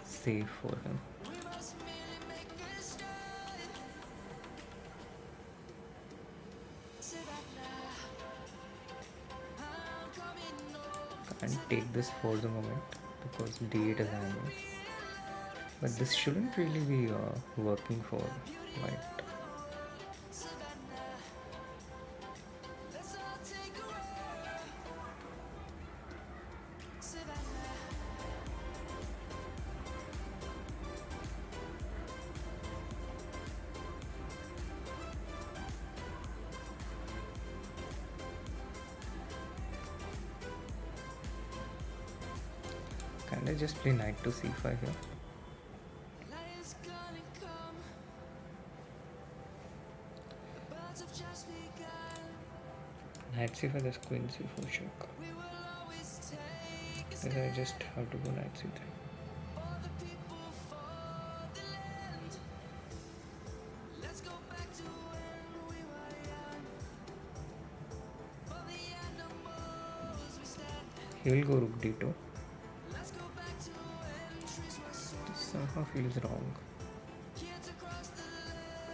safe for him. we must merely make a start. Savannah, I'm coming home. Can't take this for the moment because d8 is hanging. But this shouldn't really be working for white. Savannah, let's all take a ride. Savannah. Can I just play knight to c5 here? Light is gonna come. The birds have just begun. Knight c5, there's queen c4 check. We will always take a Then I just have to go knight c3. for the people, for the land. Let's go back to when we were young. For the animals we stand. He will go rook d2. Let's go back to when trees were so This somehow feels wrong. kids across the land.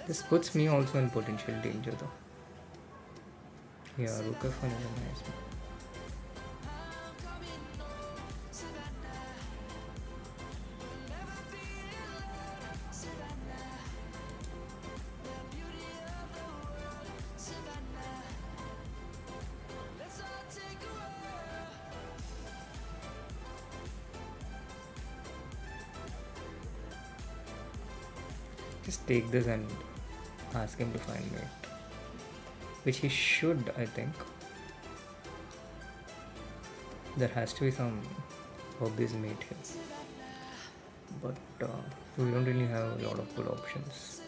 This puts me also in potential danger though. Yeah, rook f1 is a nice one. Just take this and ask him to find mate, which he should, I think. There has to be some obvious mate here, but we don't really have a lot of good options.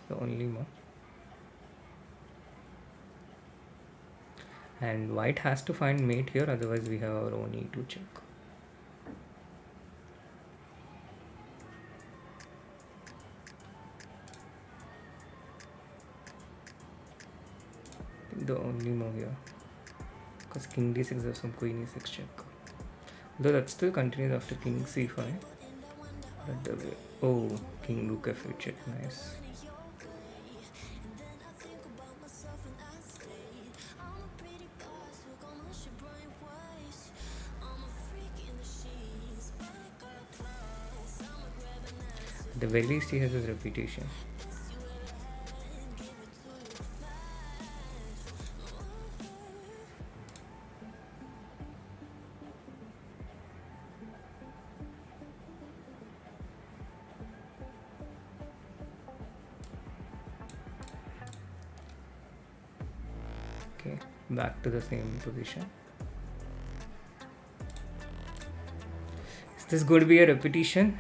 The only more, and white has to find mate here, otherwise we have our own e2 check. The only move here, because king d6 has some queen e6 check, though that still continues after king c5. But the way, oh, king rook f8 check, nice. At the very least he has his reputation. Okay, back to the same position. Is this going to be a repetition?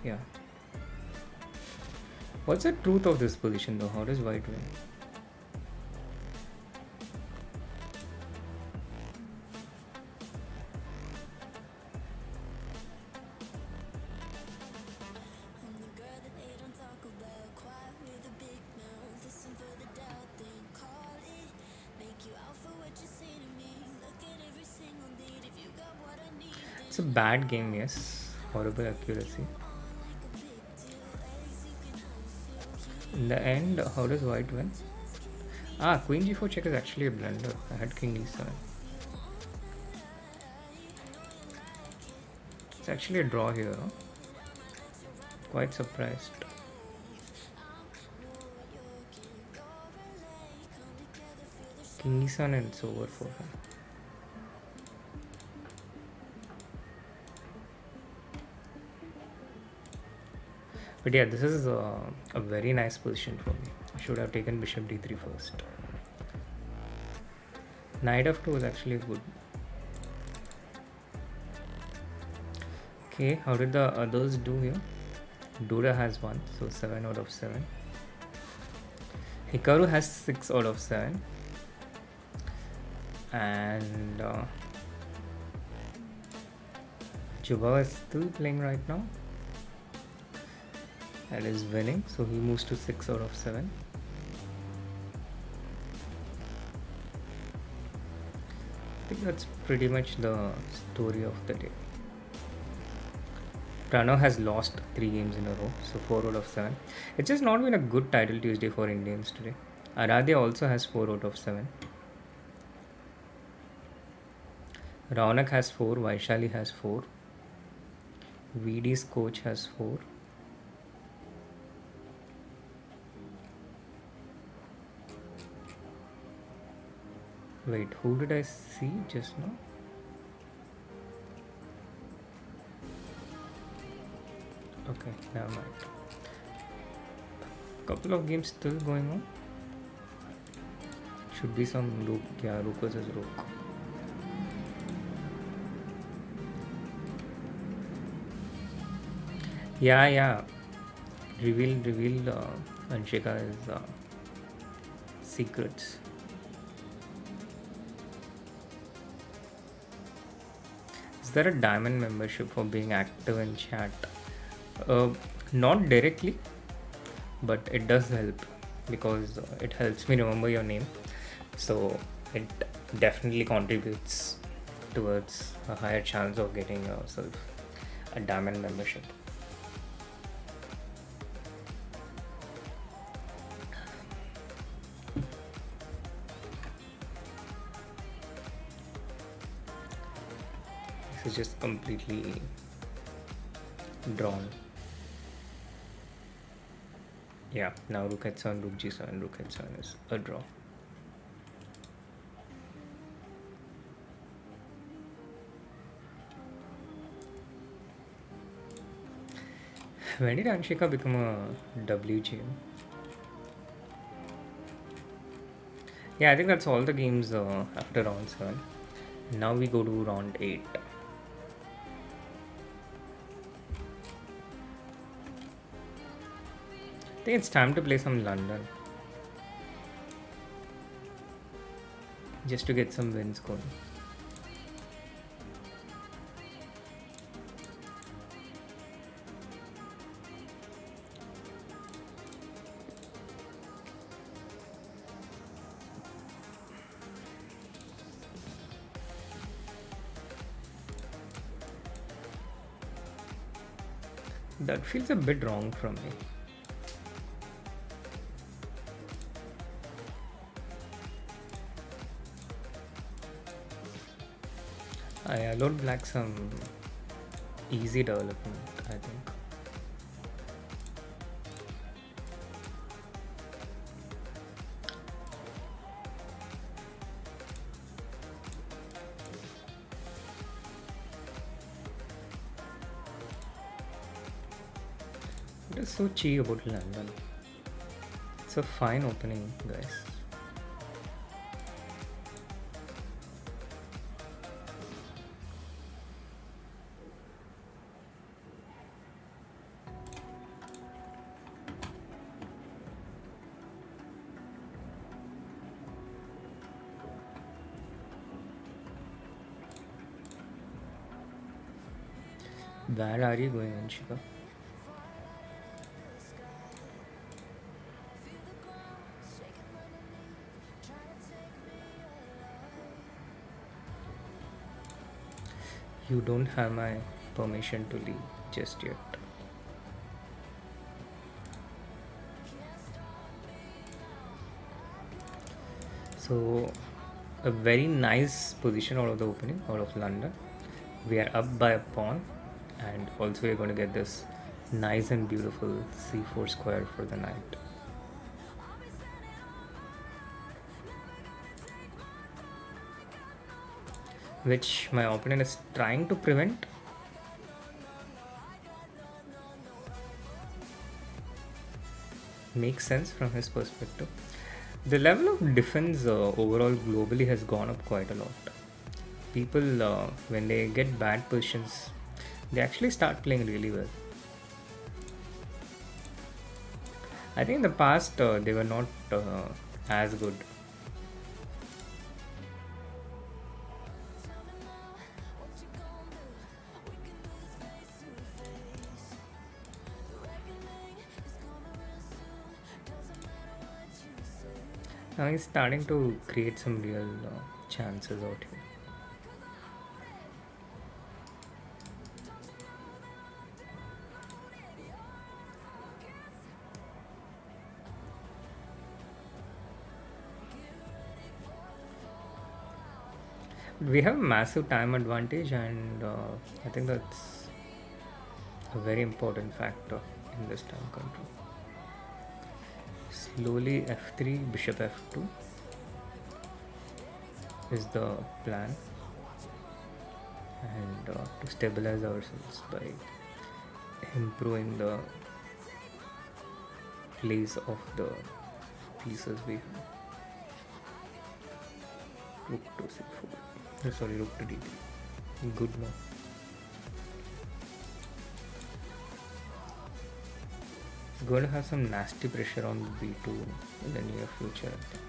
Yeah. What's the truth of this position though? How does white win? It's a bad game, yes. Horrible accuracy. In the end, how does white win? Ah, queen g4 check is actually a blunder. I had king e7. It's actually a draw here. Huh? Quite surprised. King e7 and it's over for him. But yeah, this is a very nice position for me. I should have taken bishop d3 first. Knight f2 was actually good. Okay, how did the others do here? Dura has 1, so 7 out of 7. Hikaru has 6 out of 7. And Chuba is still playing right now. And is winning, so he moves to 6 out of 7. I think that's pretty much the story of the day. Pranav has lost 3 games in a row, so 4 out of 7. It's just not been a good title Tuesday for Indians today. Aradhya also has 4 out of 7. Raunak has 4, Vaishali has 4. VD's coach has 4. Wait, who did I see just now? Okay, never mind. Couple of games still going on. Should be some rook. Yeah, rook versus rook. Yeah. Reveal Anshika's secrets. Is there a diamond membership for being active in chat? Not directly, but it does help because it helps me remember your name. So it definitely contributes towards a higher chance of getting yourself a diamond membership. This is just completely drawn. Yeah, now rook h7, rook g7, rook h7 is a draw. When did Anshika become a WGM? Yeah, I think that's all the games after round 7. Now we go to round 8. I think it's time to play some London. Just to get some wins going. That feels a bit wrong from me. I allowed black some easy development, I think. What is so cheap about London? It's a fine opening, guys. Where are you going, Anshika? You don't have my permission to leave just yet. So, a very nice position out of the opening, out of London. We are up by a pawn, and also we're going to get this nice and beautiful c4 square for the knight. Which my opponent is trying to prevent. Makes sense from his perspective. The level of defense overall globally has gone up quite a lot. People, when they get bad positions, they actually start playing really well. I think in the past they were not as good. Now he's starting to create some real chances out here. We have a massive time advantage, and I think that's a very important factor in this time control. Slowly f3, bishop f2 is the plan, and to stabilize ourselves by improving the place of the pieces we have. Rook to c4. Sorry, rook to d3. Good move. Going to have some nasty pressure on b2 in the near future, I think.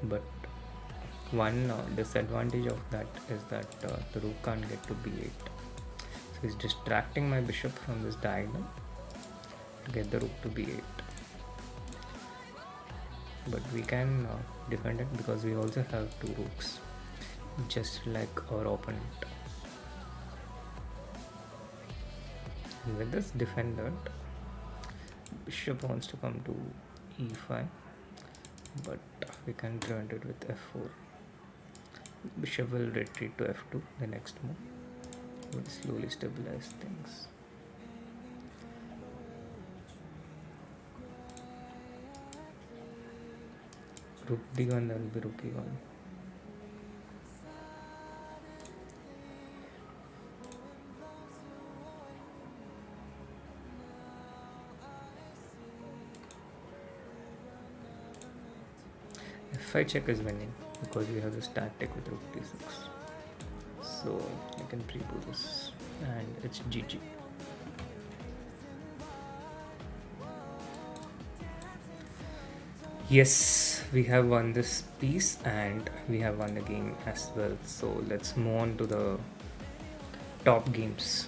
But one disadvantage of that is that the rook can't get to b8. So So he's distracting my bishop from this diagonal to get the rook to b8. But we can defend it because we also have 2 rooks, just like our opponent. And with this defended, bishop wants to come to e5, but we can prevent it with f4. Bishop will retreat to f2, the next move. We'll slowly stabilize things. Rook d1, there will be rook e1. F5 check is winning because we have this tactic with rook d6. So I can preview this and it's GG. Yes, we have won this piece and we have won the game as well. So let's move on to the top games.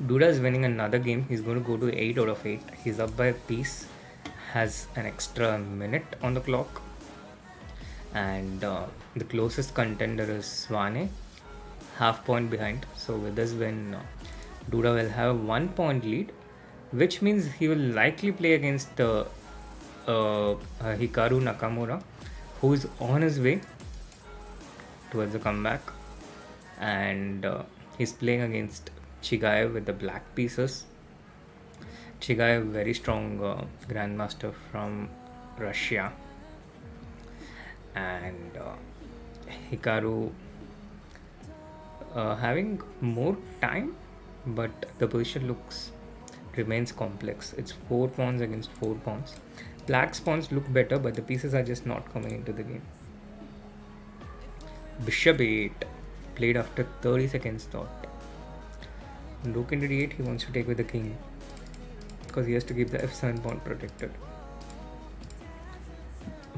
Duda is winning another game. He's going to go to 8 out of 8. He's up by a piece, has an extra minute on the clock, and the closest contender is Swane, half point behind. So with this win, Duda will have 1 point lead, which means he will likely play against Hikaru Nakamura, who is on his way towards the comeback, and he's playing against Chigaev with the black pieces. Chigaev, very strong grandmaster from Russia, and Hikaru having more time, but the position remains complex. It's 4 pawns against 4 pawns. Black's pawns look better, but the pieces are just not coming into the game. Bishop 8 played after 30 seconds thought. Rook into d8, he wants to take with the king because he has to keep the f7 pawn protected.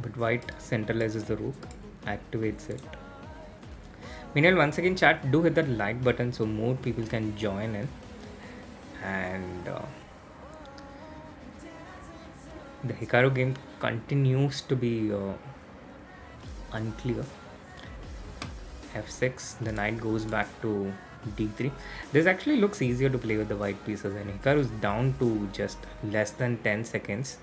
But white centralizes the rook, activates it. Meanwhile, once again, chat, do hit that like button so more people can join in. And the Hikaru game continues to be unclear. f6, the knight goes back to d3. This actually looks easier to play with the white pieces, and Hikaru is down to just less than 10 seconds.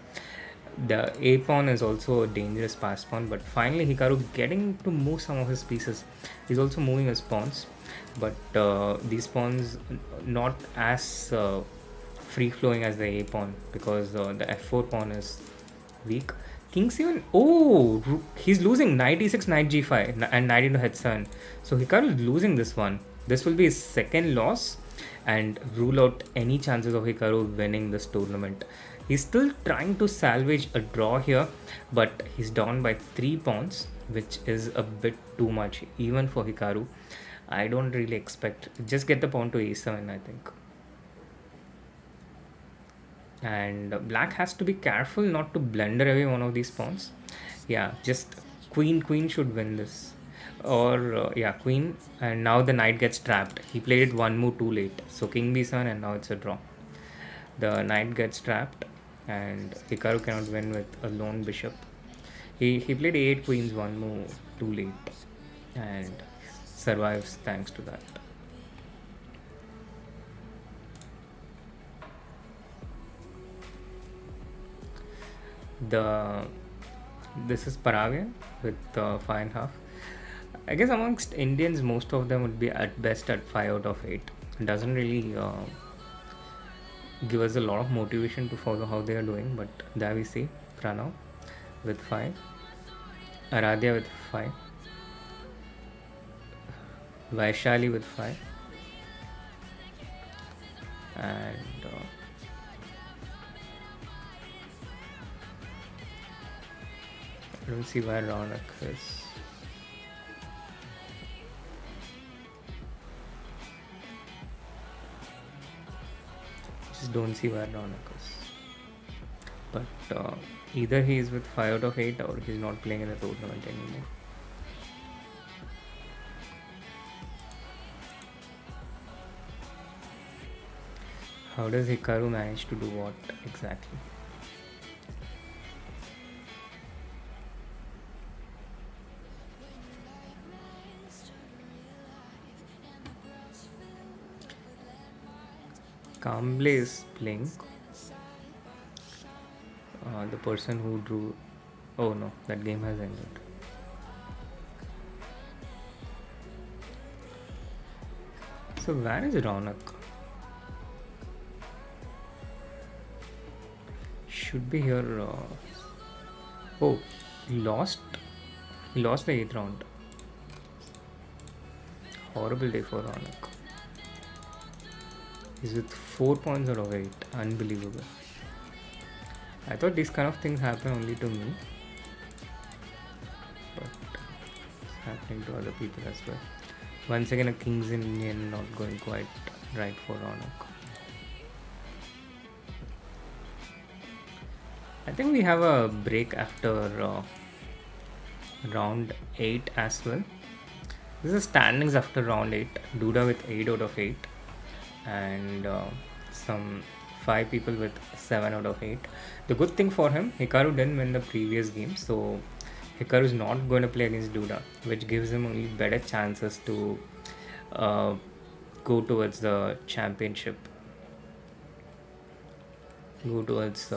The a pawn is also a dangerous pass pawn, but finally Hikaru getting to move some of his pieces. He's also moving his pawns, but these pawns not as free flowing as the a pawn because the f4 pawn is weak. King c1. Oh, he's losing knight e6, knight g5, and knight into h7. So Hikaru is losing this one. This will be his second loss and rule out any chances of Hikaru winning this tournament. He's still trying to salvage a draw here, but he's down by 3 pawns, which is a bit too much even for Hikaru. I don't really expect. Just get the pawn to a7, I think. And black has to be careful not to blunder away one of these pawns. Yeah, just queen should win this. Or yeah, queen, and now the knight gets trapped. He played it one move too late. So king b7 and now it's a draw. The knight gets trapped and Hikaru cannot win with a lone bishop. He played 8 queens one move too late and survives thanks to that. This is Paraguayan with 5.5. I guess amongst Indians, most of them would be at best at 5 out of 8. It doesn't really give us a lot of motivation to follow how they are doing, but there we see Pranav with 5, Aradhya with 5, Vaishali with 5, and I don't see where Ronak is. Just don't see where Ronak is. But either he is with 5 out of 8 or he's not playing in the tournament anymore. How does Hikaru manage to do what exactly? Kamble is playing. The person who drew. Oh no, that game has ended. So where is Ronak? Should be here. Oh, he lost. He lost the 8th round. Horrible day for Ronak. He's with 4 points out of 8. Unbelievable. I thought these kind of things happen only to me, but it's happening to other people as well. Once again, a King's Indian not going quite right for Ronak. I think we have a break after round 8 as well. This is standings after round 8. Duda with 8 out of 8 and some 5 people with 7 out of 8. The good thing for him, Hikaru didn't win the previous game, so Hikaru is not going to play against Duda, which gives him only better chances to go towards the championship, go towards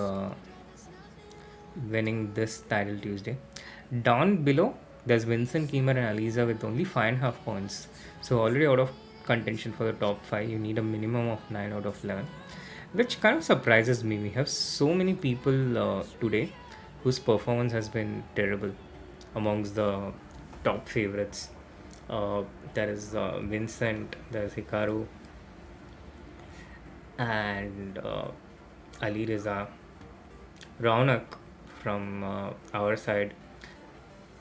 winning this title Tuesday. Down below, there's Vincent, Keemer, and Aliza with only 5.5 points. So already out of contention for the top 5. You need a minimum of 9 out of 11, which kind of surprises me. We have so many people today whose performance has been terrible amongst the top favorites. There is Vincent, there is Hikaru, and Ali Reza, Raunak from our side.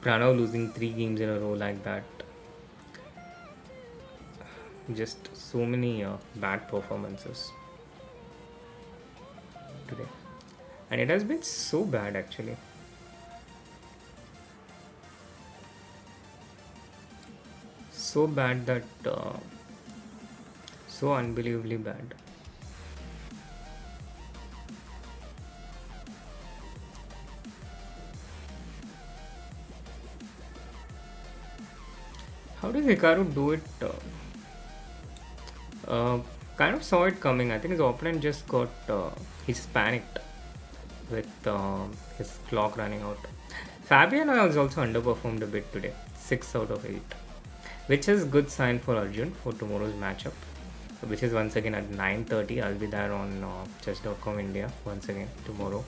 Pranav losing 3 games in a row like that. Just so many bad performances today, and it has been so bad actually. So bad that so unbelievably bad. How does Hikaru do it? Kind of saw it coming. I think his opponent just got he's panicked with his clock running out. Fabiano has also underperformed a bit today, 6 out of 8, which is good sign for Arjun for tomorrow's matchup, which is once again at 9:30. I'll be there on chess.com India once again tomorrow.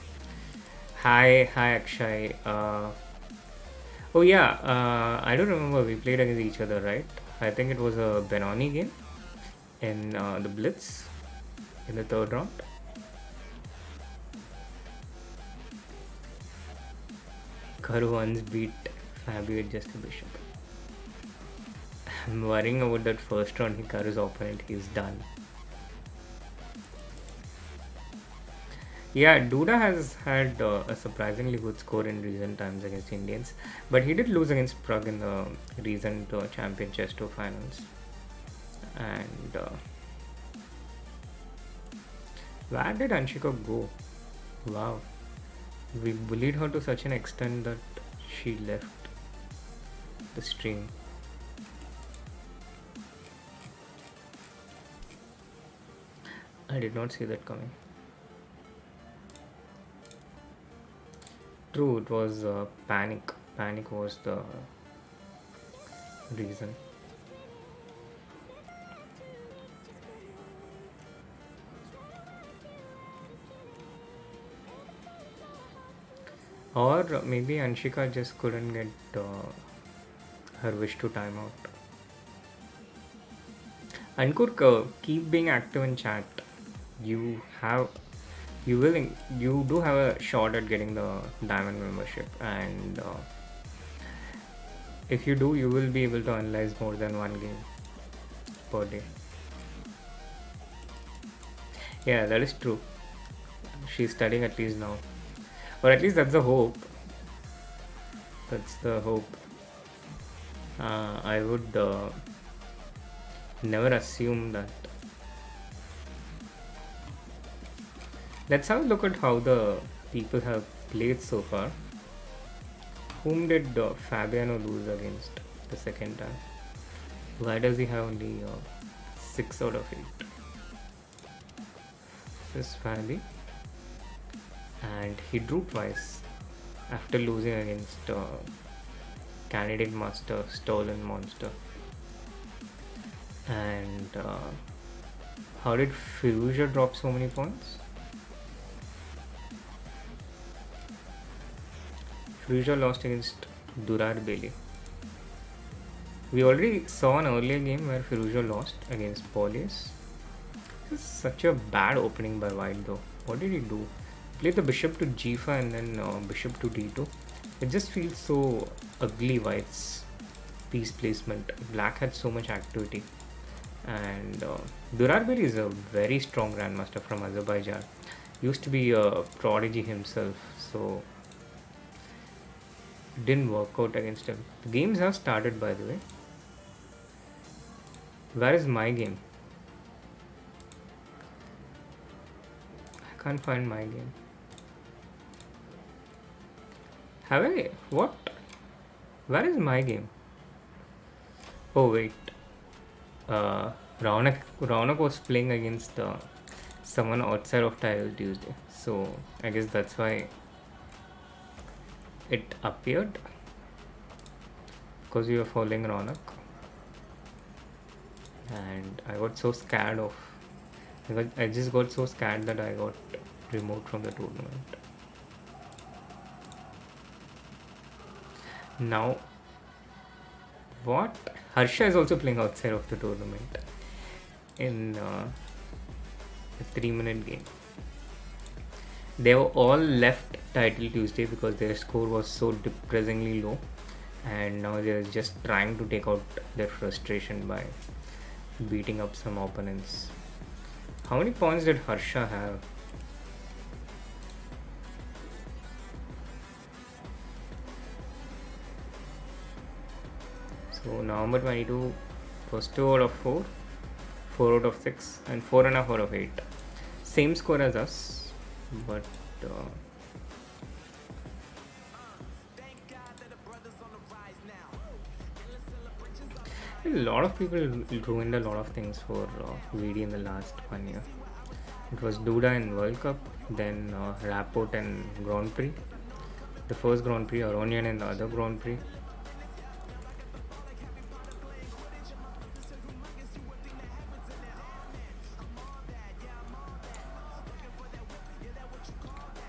Hi Akshay. Oh yeah, I don't remember, we played against each other, right? I think it was a Benoni game in the Blitz in the 3rd round. Karu once beat Fabio at just a bishop. I'm worrying about that first round. Hikaru's opponent, he's done. Yeah, Duda has had a surprisingly good score in recent times against Indians, but he did lose against Prague in the recent Champion Chess Tour finals. And where did Anshika go? Wow, we bullied her to such an extent that she left the stream. I did not see that coming. True, it was panic. Panic was the reason. Or maybe Anshika just couldn't get her wish to time out. Ankur, keep being active in chat. You do have a shot at getting the diamond membership, and if you do, you will be able to analyze more than one game per day. Yeah, that is true. She's studying at least now, or at least that's the hope. That's the hope. I would never assume that Let's have a look at how the people have played so far. Whom did Fabiano lose against the second time? Why does he have only 6 out of 8? This is Fabi, and he drew twice after losing against Candidate Master Stolen Monster. And how did Firuja drop so many points? Firuja lost against Durar Beli. We already saw an earlier game where Firuja lost against Polius. This is such a bad opening by White though. What did he do? Played the bishop to g5 and then bishop to d2. It just feels so ugly, White's piece placement. Black had so much activity. And Durarbeli is a very strong grandmaster from Azerbaijan. Used to be a prodigy himself, so didn't work out against him. The games have started, by the way. Where is my game? I can't find my game. Have I? What? Where is my game? Oh wait. Raunak was playing against someone outside of Title Tuesday, so I guess that's why it appeared, because we were following Raunak, and I got so scared of. I just got so scared that I got removed from the tournament. Now, what? Harsha is also playing outside of the tournament in a 3-minute game. They were all left Title Tuesday because their score was so depressingly low, and now they're just trying to take out their frustration by beating up some opponents. How many points did Harsha have? So November 22 was 2 out of 4, 4 out of 6 and 4.5 out of 8. Same score as us, but a lot of people ruined a lot of things for VD in the last 1 year. It was Duda in World Cup, then Rapport in Grand Prix, the first Grand Prix, Aronian in the other Grand Prix.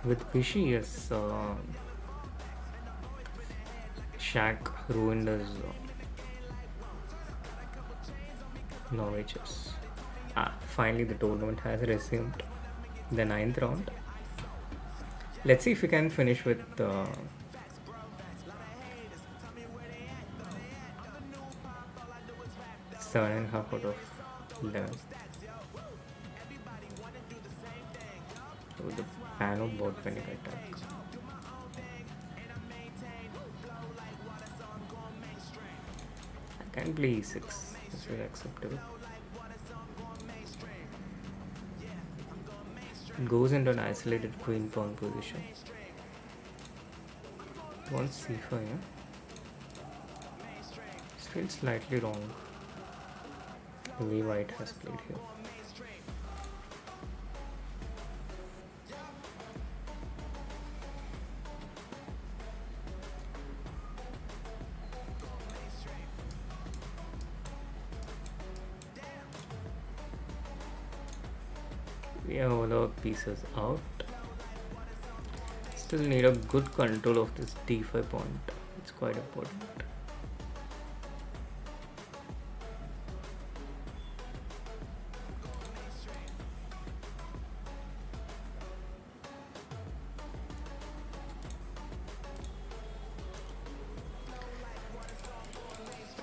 With Vishy, yes, Shaq ruined his Norwiches. Finally, the tournament has resumed. The 9th round. Let's see if we can finish with 7.5 out of 11. So the Pano bot panic attack. I can play e6. This is acceptable. Goes into an isolated queen pawn position. Wants c5, yeah? This feels slightly wrong. The way White has played here. We have all our pieces out. Still need a good control of this d5 pawn. It's quite important.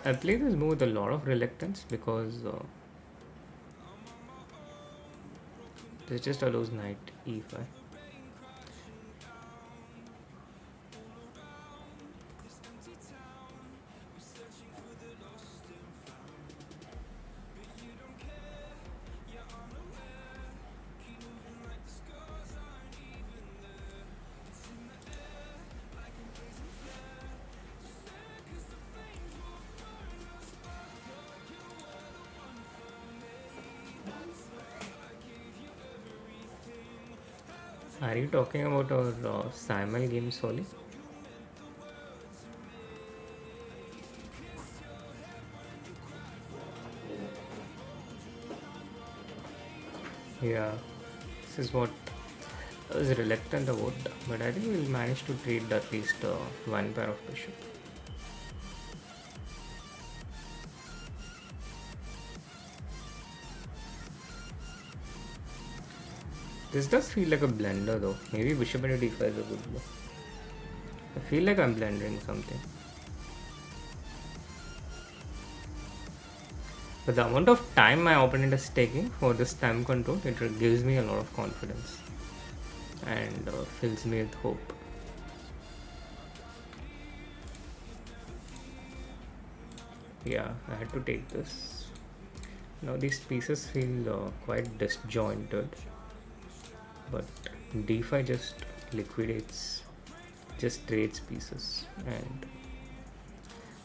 I play this move with a lot of reluctance because this just allows knight e5. Are you talking about our Simul game, Soli? Yeah, this is what I was reluctant about, but I think we'll manage to trade at least one pair of bishop. This does feel like a blender though. Maybe bishop into d5 is a good move. I feel like I'm blendering something. But the amount of time my opponent is taking for this time control, it gives me a lot of confidence and fills me with hope. Yeah, I had to take this. Now these pieces feel quite disjointed, but d5 just liquidates, just trades pieces and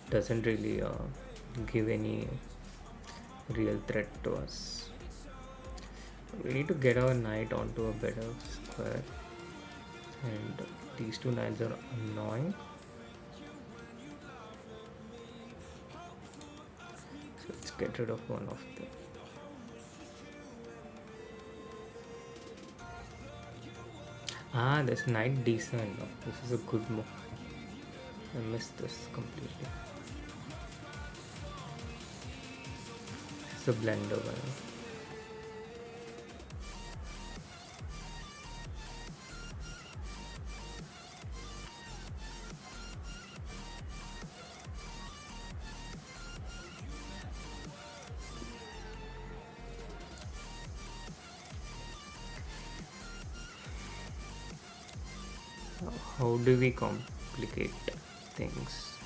doesn't really give any real threat to us. We need to get our knight onto a better square, and these two knights are annoying. So let's get rid of one of them. Ah, this knight d7. This is a good move. I missed this completely. It's a blender one. How do we complicate things?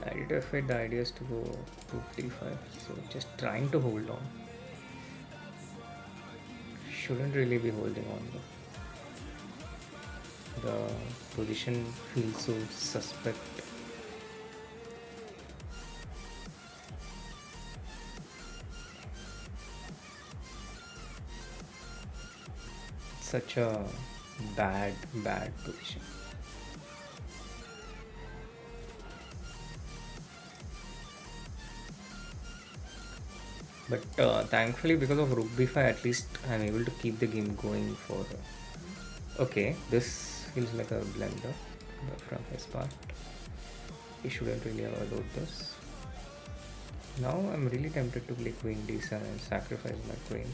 Knight f8, the idea is to go to d5, so just trying to hold on. Shouldn't really be holding on though. The position feels so suspect. Such a bad position. But thankfully, because of rook b5, at least I'm able to keep the game going for. Okay, this feels like a blender from his part. He shouldn't really have allowed this. Now I'm really tempted to play queen d7 and sacrifice my queen.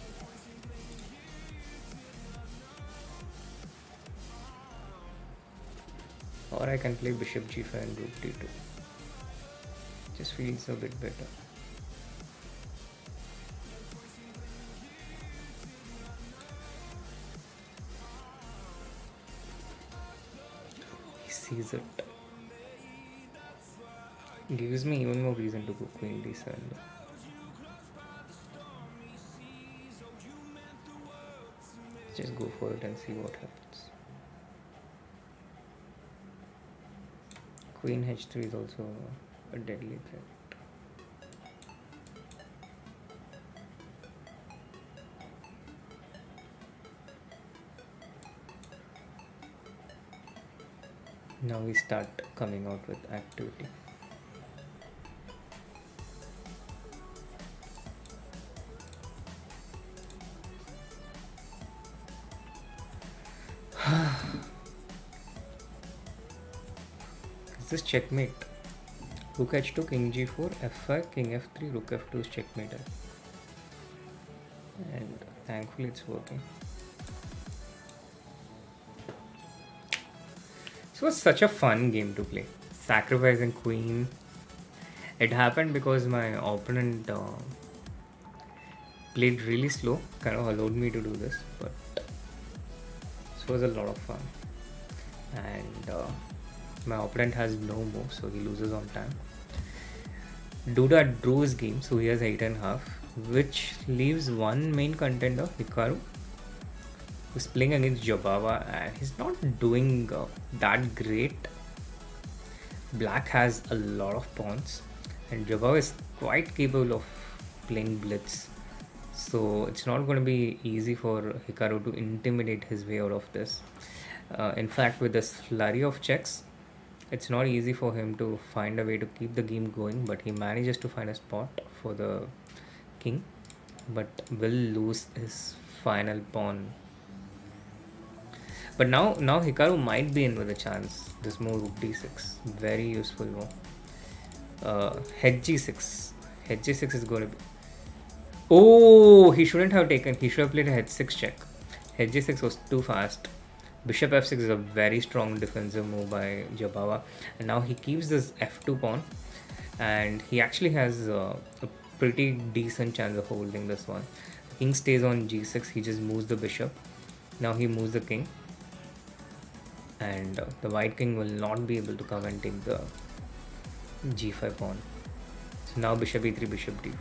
Or I can play bishop g5 and rook d2. Just feels a bit better. He sees it. Gives me even more reason to go queen d7. Just go for it and see what happens. Queen h3 is also a deadly threat. Now we start coming out with activity. Is this checkmate? Rook h2, king g4, f5, king f3, rook f2 is checkmate. And thankfully it's working. This was such a fun game to play. Sacrificing queen. It happened because my opponent played really slow, kind of allowed me to do this, but this was a lot of fun. And my opponent has no move, so he loses on time. Duda drew his game, so he has 8.5, which leaves one main contender, Hikaru, is playing against Jobava and he's not doing that great. Black has a lot of pawns and Jobava is quite capable of playing blitz. So it's not going to be easy for Hikaru to intimidate his way out of this. In fact, with this flurry of checks, it's not easy for him to find a way to keep the game going, but he manages to find a spot for the king, but will lose his final pawn. But now Hikaru might be in with a chance. This move rook d6, very useful move. Head g6. Head g6 is going to be. Oh, he shouldn't have taken. He should have played a head 6 check. Head g6 was too fast. Bishop f6 is a very strong defensive move by Jobava, and now he keeps this f2 pawn, and he actually has a pretty decent chance of holding this one. The king stays on g6. He just moves the bishop. Now he moves the king, and the white king will not be able to come and take the g5 pawn. So now bishop e3, bishop d4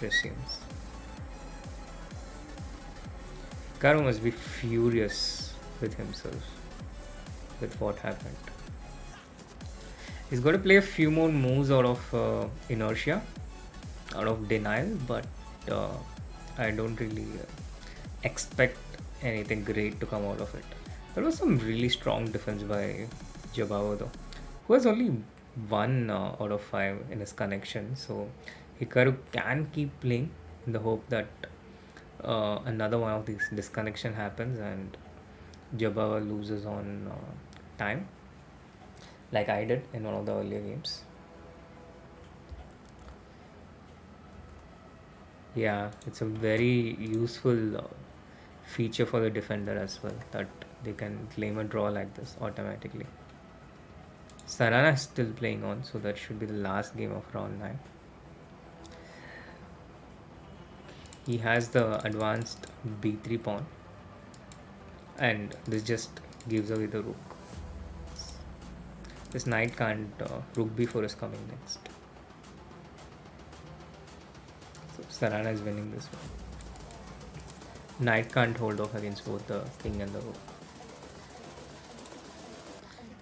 resumes. Hikaru must be furious with himself with what happened. He's got to play a few more moves out of inertia, out of denial, but I don't really expect anything great to come out of it. There was some really strong defense by Jobava though, who has only 1 out of 5 in his connection, so Hikaru can keep playing in the hope that another one of these disconnection happens and Jobava loses on time, like I did in one of the earlier games. Yeah, it's a very useful feature for the defender as well, that they can claim a draw like this automatically. Sarana is still playing on, so that should be the last game of round 9. He has the advanced b3 pawn, and this just gives away the rook. This knight can't, rook b4 is coming next. So Sarana is winning this one. Knight can't hold off against both the king and the rook.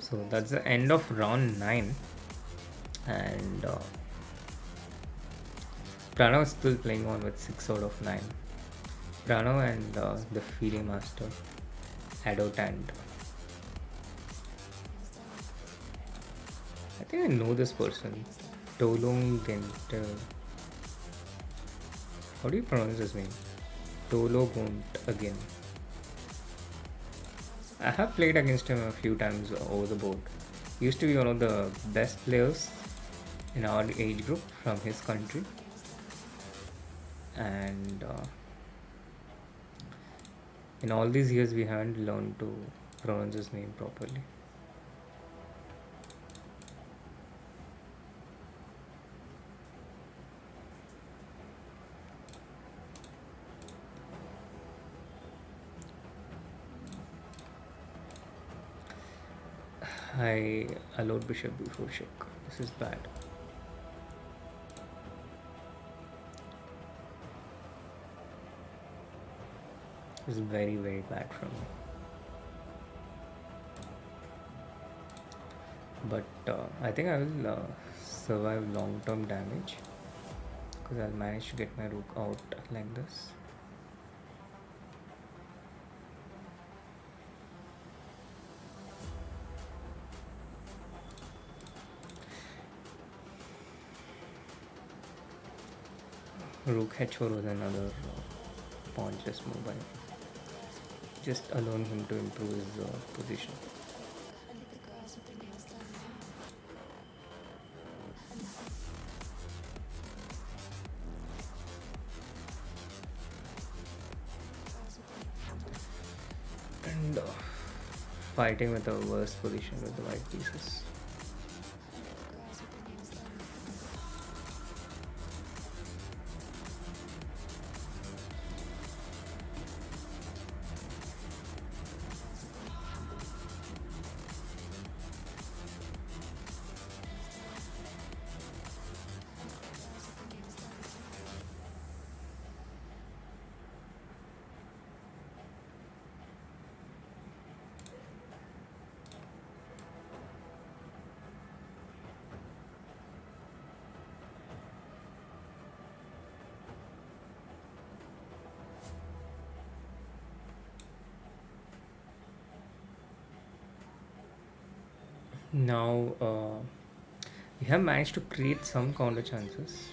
So that's the end of round 9, and Pranav is still playing on with 6 out of 9. Pranav and the FIDE master Adotand. I think I know this person. Tolong Gent. How do you pronounce his name? Tolo Gont again. I have played against him a few times over the board. He used to be one of the best players in our age group from his country. And in all these years we haven't learned to pronounce his name properly. I allowed bishop before check. This is bad. This is very, very bad from me. But I think I will survive long-term damage, because I'll manage to get my rook out like this. Rook h4 was another pointless move by just allowing him to improve his position. And fighting with a worse position with the white pieces. Now we have managed to create some counter chances.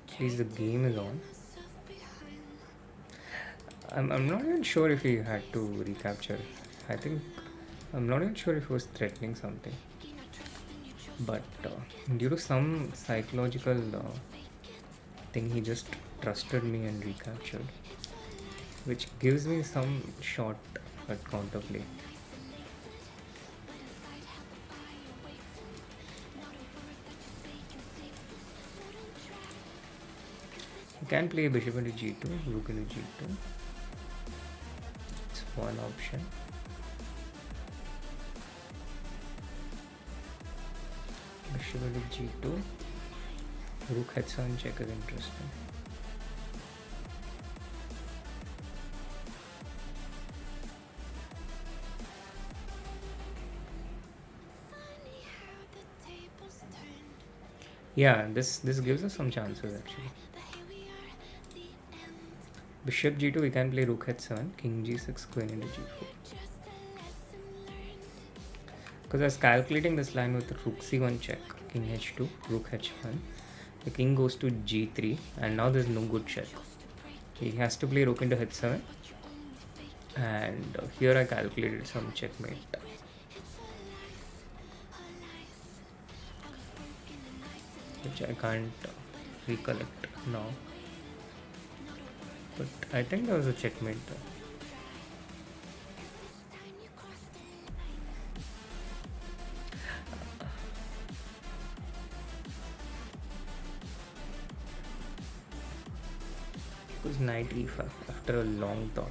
At least the game is on. I'm not even sure if he had to recapture. I think I'm not even sure if he was threatening something. But due to some psychological thing, he just trusted me and recaptured, which gives me some shot at counterplay. You can play bishop into g2, rook into g2. It's one option. Bishop into g2, rook h7 check is interesting. Yeah, this gives us some chances actually. Bishop g2, we can play rook h7, king g6, queen into g4. Because I was calculating this line with rook c1 check, king h2, rook h1. The king goes to g3, and now there's no good check. He has to play rook into h7, and here I calculated some checkmate. Which I can't recollect now. But I think there was a checkmate there. It was knight e5 after a long thought.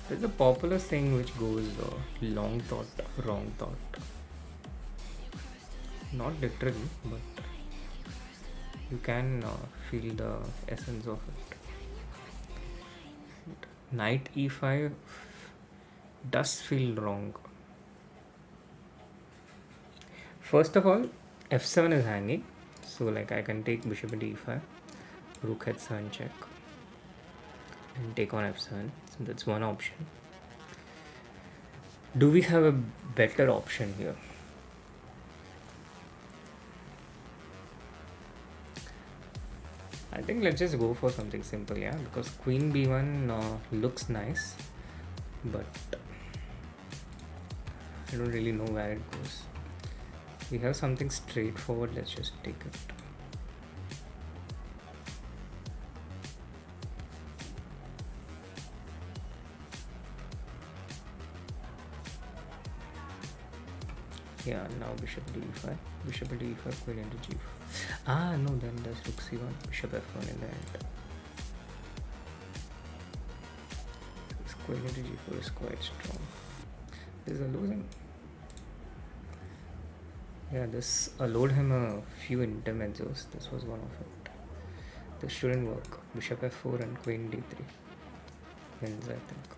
There's a popular saying which goes long thought, wrong thought. Not literally, but you can feel the essence of it. Knight e5 does feel wrong. First of all, f7 is hanging, so like I can take bishop into e5, rook h7 check, and take on f7. So that's one option. Do we have a better option here? I think let's just go for something simple, yeah, because queen b1 looks nice, but I don't really know where it goes. We have something straightforward, let's just take it. Yeah, now bishop d5, bishop into e5, queen into g4. Ah, no, then there's rook c1, bishop f1 in the end. This queen into g4 is quite strong. This is a losing. Yeah, this allowed him a few intermezzos. This was one of it. This shouldn't work. Bishop f4 and queen d3 wins, I think.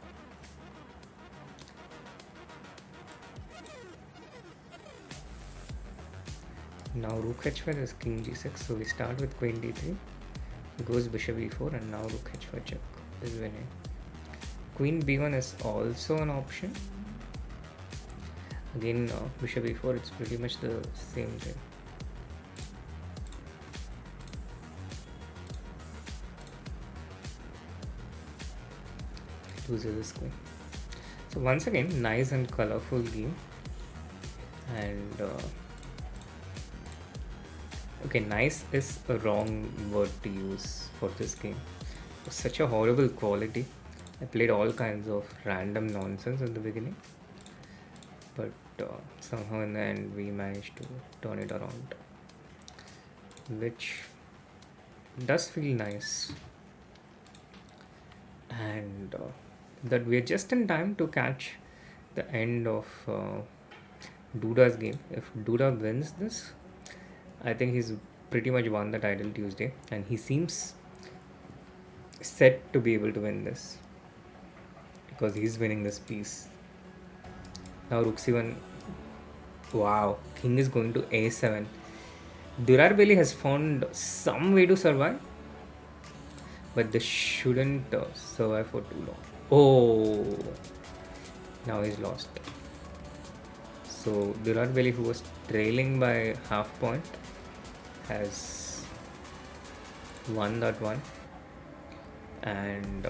Now rook h5 is king g6, so we start with queen d3, goes bishop e4, and now rook h5 check is winning. Queen b1 is also an option. Again, bishop e4, it's pretty much the same thing. Loses this queen. So once again, nice and colorful game. And okay, nice is a wrong word to use for this game. It was such a horrible quality. I played all kinds of random nonsense in the beginning, but somehow in the end we managed to turn it around, which does feel nice. And that we're just in time to catch the end of Duda's game. If Duda wins this, I think he's pretty much won the title Tuesday, and he seems set to be able to win this because he's winning this piece. Now rook c1 Wow, king is going to a7. Durarbeli has found some way to survive, but this shouldn't survive for too long. Oh, now he's lost. So Durarbeli, who was trailing by half point, has won that one, and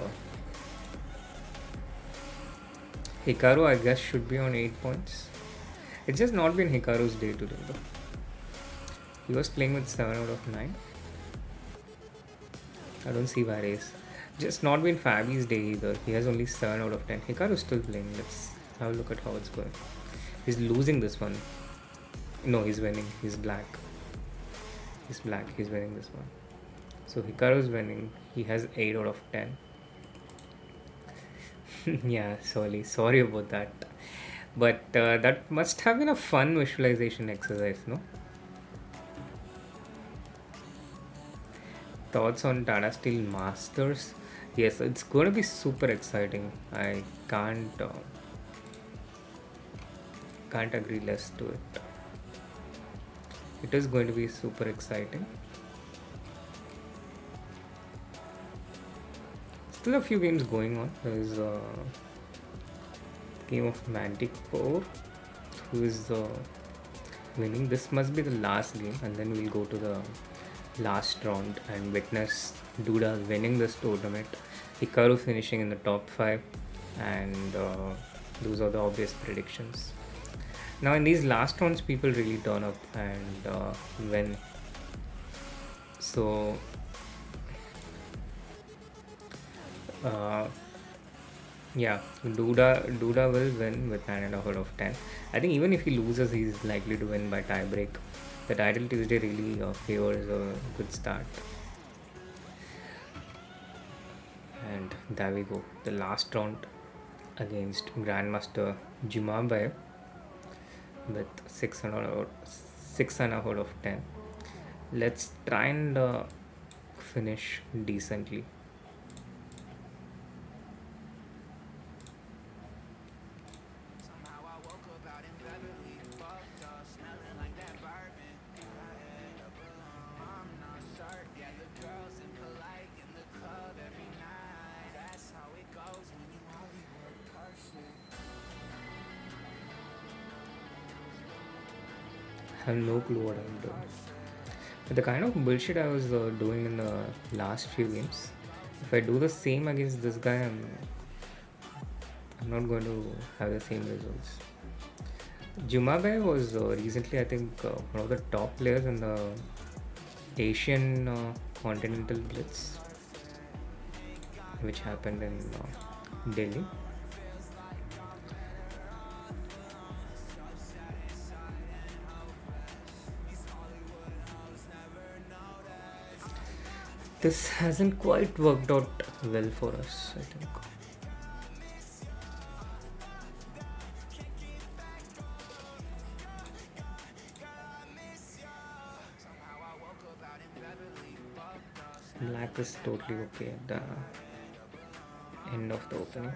Hikaru, I guess, should be on 8 points. It's just not been Hikaru's day today though. He was playing with 7 out of 9. I don't see why he's just not been Fabi's day either. He has only 7 out of 10. Hikaru's still playing. Let's have a look at how it's going. He's losing this one. No, he's winning. He's black. He's black. He's winning this one. So Hikaru's winning. He has 8 out of 10. Yeah, sorry about that. But that must have been a fun visualization exercise, no? Thoughts on Tata Steel Masters? Yes, it's going to be super exciting. I can't agree less to it. It is going to be super exciting. Still a few games going on. There is a game of Manticore, who is winning. This must be the last game, and then we'll go to the last round and witness Duda winning this tournament, Hikaru finishing in the top 5, and those are the obvious predictions. Now in these last rounds, people really turn up and win. So yeah, Duda will win with 9.5 out of 10. I think even if he loses, he's likely to win by tiebreak. The title Tuesday really favors a good start. And there we go. The last round against Grandmaster Jimabai with 6.5 out of 10. Let's try and finish decently. I have no clue what I'm doing. But the kind of bullshit I was doing in the last few games, if I do the same against this guy, I'm not going to have the same results. Jumabai was recently, I think, one of the top players in the Asian Continental Blitz, which happened in Delhi. This hasn't quite worked out well for us, I think. Black is totally okay at the end of the opening.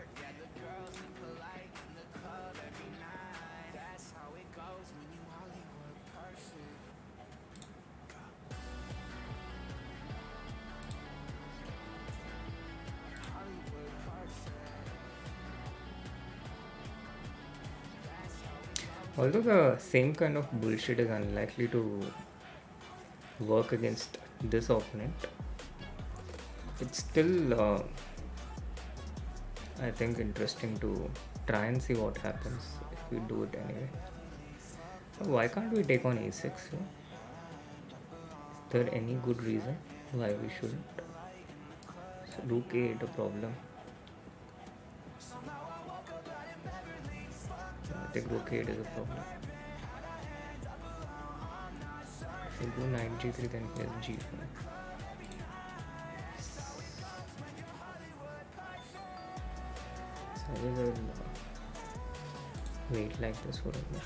Although the same kind of bullshit is unlikely to work against this opponent, it's still, I think, interesting to try and see what happens if we do it anyway. Why can't we take on a6? Is there any good reason why we shouldn't? So rook a8 a problem. I think rook a8 is a problem. If we go knight g3, then he has g5. So I will wait like this for a bit.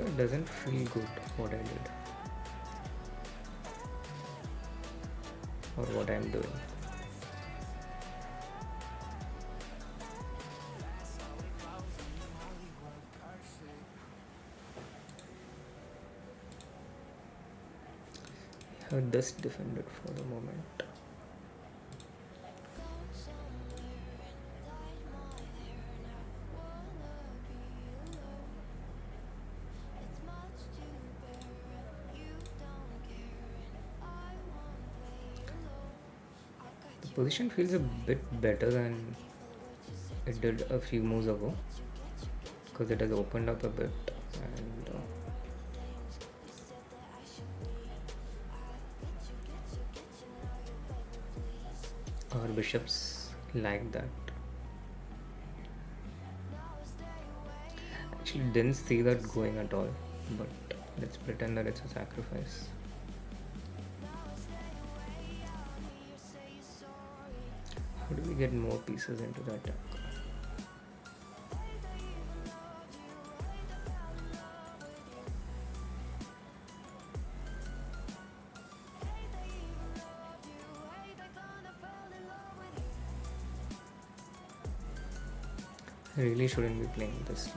It doesn't feel good what I did or what I'm doing. have this defended for the moment. The position feels a bit better than it did a few moves ago because it has opened up a bit, and our bishops like that. Actually didn't see that going at all, but let's pretend that it's a sacrifice. How do we get more pieces into the attack? I really shouldn't be playing this slow.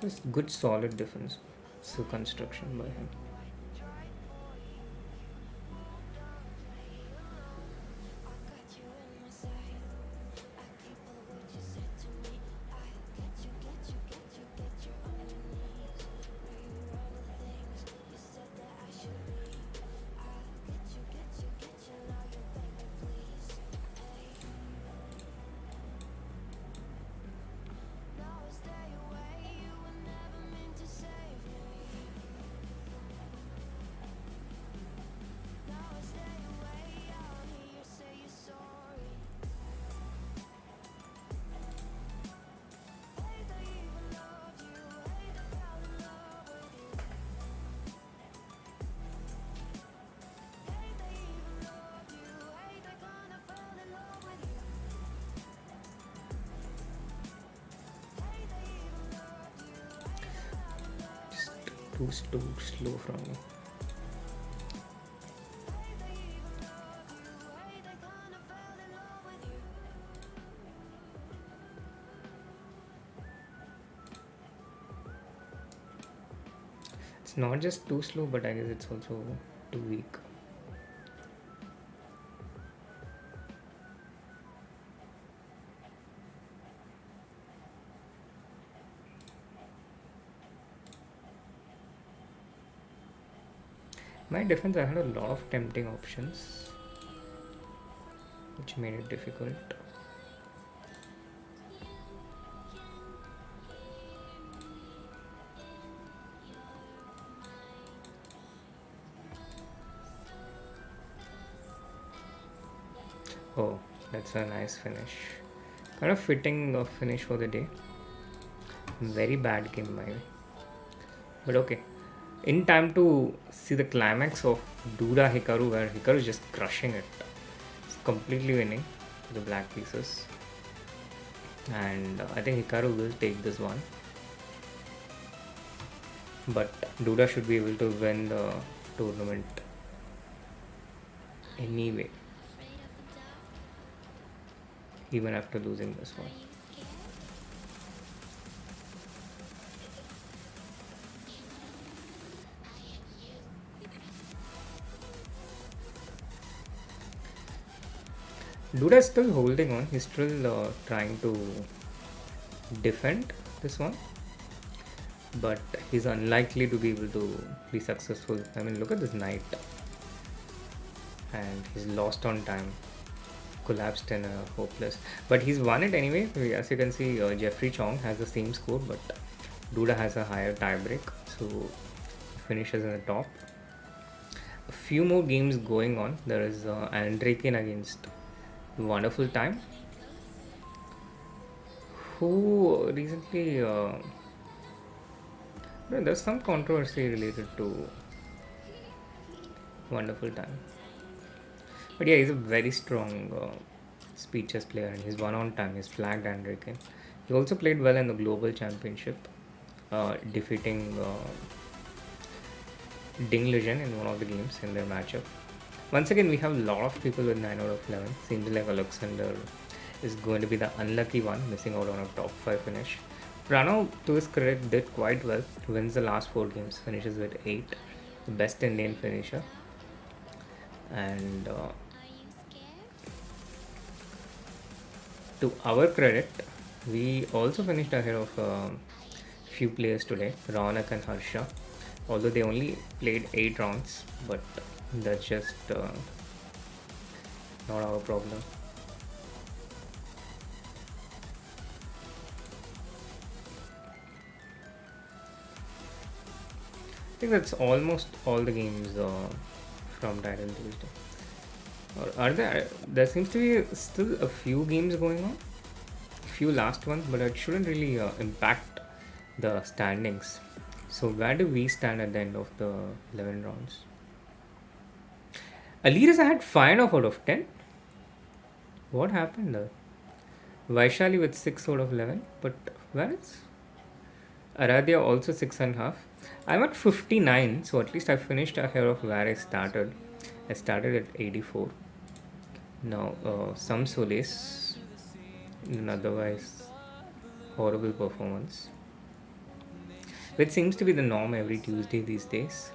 It's good solid defense. So construction by him. Too slow from me. It's not just too slow, but I guess it's also too weak. My defense, I had a lot of tempting options, which made it difficult. Oh, that's a nice finish. Kind of fitting finish for the day. Very bad game by me. But okay. In time to see the climax of Duda Hikaru, where Hikaru is just crushing it. It's completely winning the black pieces. And I think Hikaru will take this one. But Duda should be able to win the tournament anyway, even after losing this one. Duda is still holding on. He's still trying to defend this one, but he's unlikely to be able to be successful. I mean, look at this knight, and he's lost on time, collapsed in a hopeless. But he's won it anyway. As you can see, Jeffrey Chong has the same score, but Duda has a higher tiebreak, so he finishes in the top. A few more games going on. There is Andrekin against Wonderful Time, who recently there's some controversy related to Wonderful Time, but yeah, he's a very strong speed chess player, and he's won on time. He's flagged Andrekin. He also played well in the global championship, defeating Ding Liren in one of the games in their matchup. Once again, we have a lot of people with 9 out of 11. Seems like Alexander is going to be the unlucky one, missing out on a top 5 finish. Pranav, to his credit, did quite well. Wins the last 4 games, finishes with 8. The best Indian finisher. And to our credit, we also finished ahead of few players today, Raunak and Harsha. Although they only played 8 rounds, but that's just not our problem. I think that's almost all the games from Titan Tuesday. Or are there seems to be still a few games going on, few last ones, but it shouldn't really impact the standings. So where do we stand at the end of the 11 rounds? Alireza had 5 out of 10. What happened there? Vaishali with 6 out of 11, but where is Aradhya also 6.5. I'm at 59, so at least I finished ahead of where I started. I started at 84. Now, some solace in otherwise horrible performance, which seems to be the norm every Tuesday these days.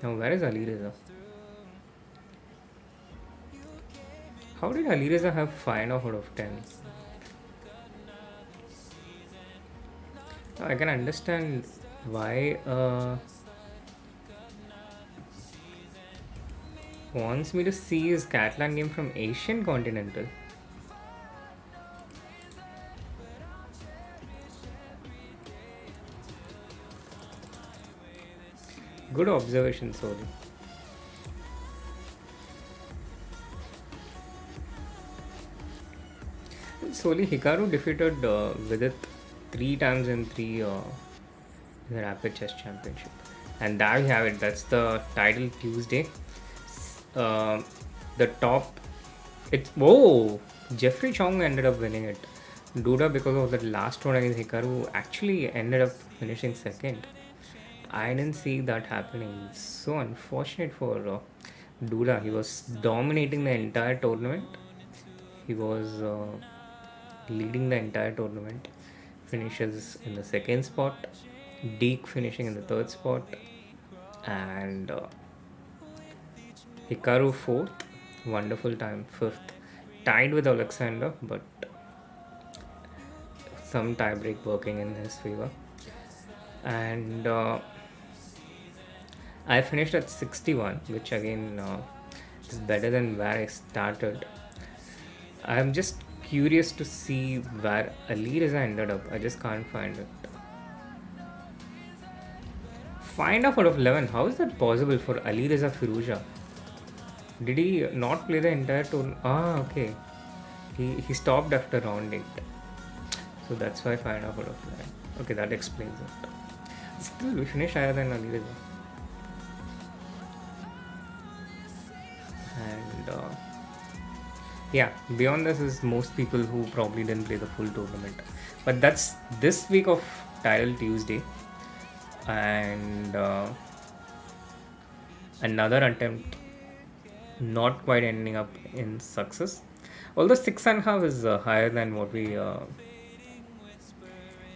Now, where is Alireza? How did Alireza have 5 out of 10? Now, I can understand why wants me to see his Catalan game from Asian Continental. Good observation, Soli. Soli, Hikaru defeated Vidit 3 times in 3 the Rapid Chess Championship. And there we have it. That's the title Tuesday. The top. Jeffrey Chong ended up winning it. Duda, because of that last round against Hikaru, actually ended up finishing second. I didn't see that happening. It's so unfortunate for Duda. He was dominating the entire tournament. He was leading the entire tournament. Finishes in the second spot. Deek finishing in the third spot. And Hikaru 4th. Wonderful time. 5th. Tied with Alexander, but some tiebreak working in his favor. And I finished at 61, which again is better than where I started. I'm just curious to see where Alireza ended up. I just can't find it. 5 out of 11. How is that possible for Alireza Firouzja? Did he not play the entire tournament? Okay. He stopped after round 8. So that's why 5 out of 11. Okay, that explains it. Still, we finished higher than Alireza. And yeah, beyond this is most people who probably didn't play the full tournament. But that's this week of Title Tuesday. And another attempt not quite ending up in success. Although 6.5 is higher than what we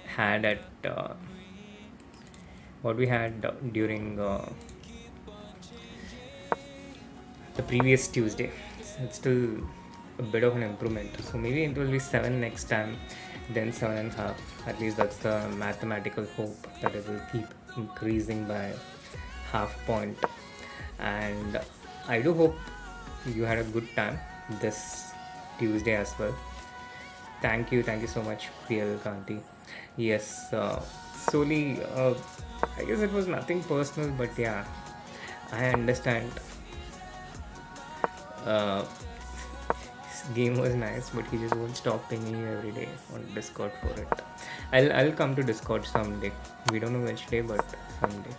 had at during the previous Tuesday. It's still a bit of an improvement. So maybe it will be 7 next time, then 7.5. At least that's the mathematical hope, that it will keep increasing by half point. And I do hope you had a good time this Tuesday as well. Thank you so much, Priyal Kanti. Yes, solely, I guess it was nothing personal, but yeah, I understand. His game was nice, but he just won't stop pinging you every day on Discord for it. I'll come to Discord someday. We don't know which day, but someday.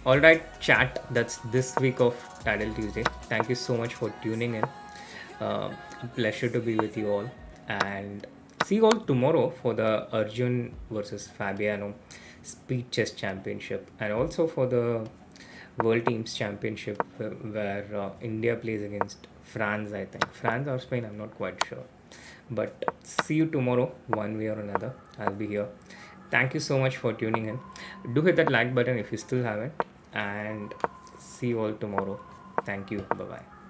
Alright, chat, that's this week of Title Tuesday. Thank you so much for tuning in. Pleasure to be with you all, and see see you all tomorrow for the Arjun versus Fabiano Speed Chess Championship, and also for the World Teams Championship, where India plays against France. I think France or Spain. I'm not quite sure. But see you tomorrow, one way or another. I'll be here. Thank you so much for tuning in. Do hit that like button if you still haven't, and see you all tomorrow. Thank you. Bye bye.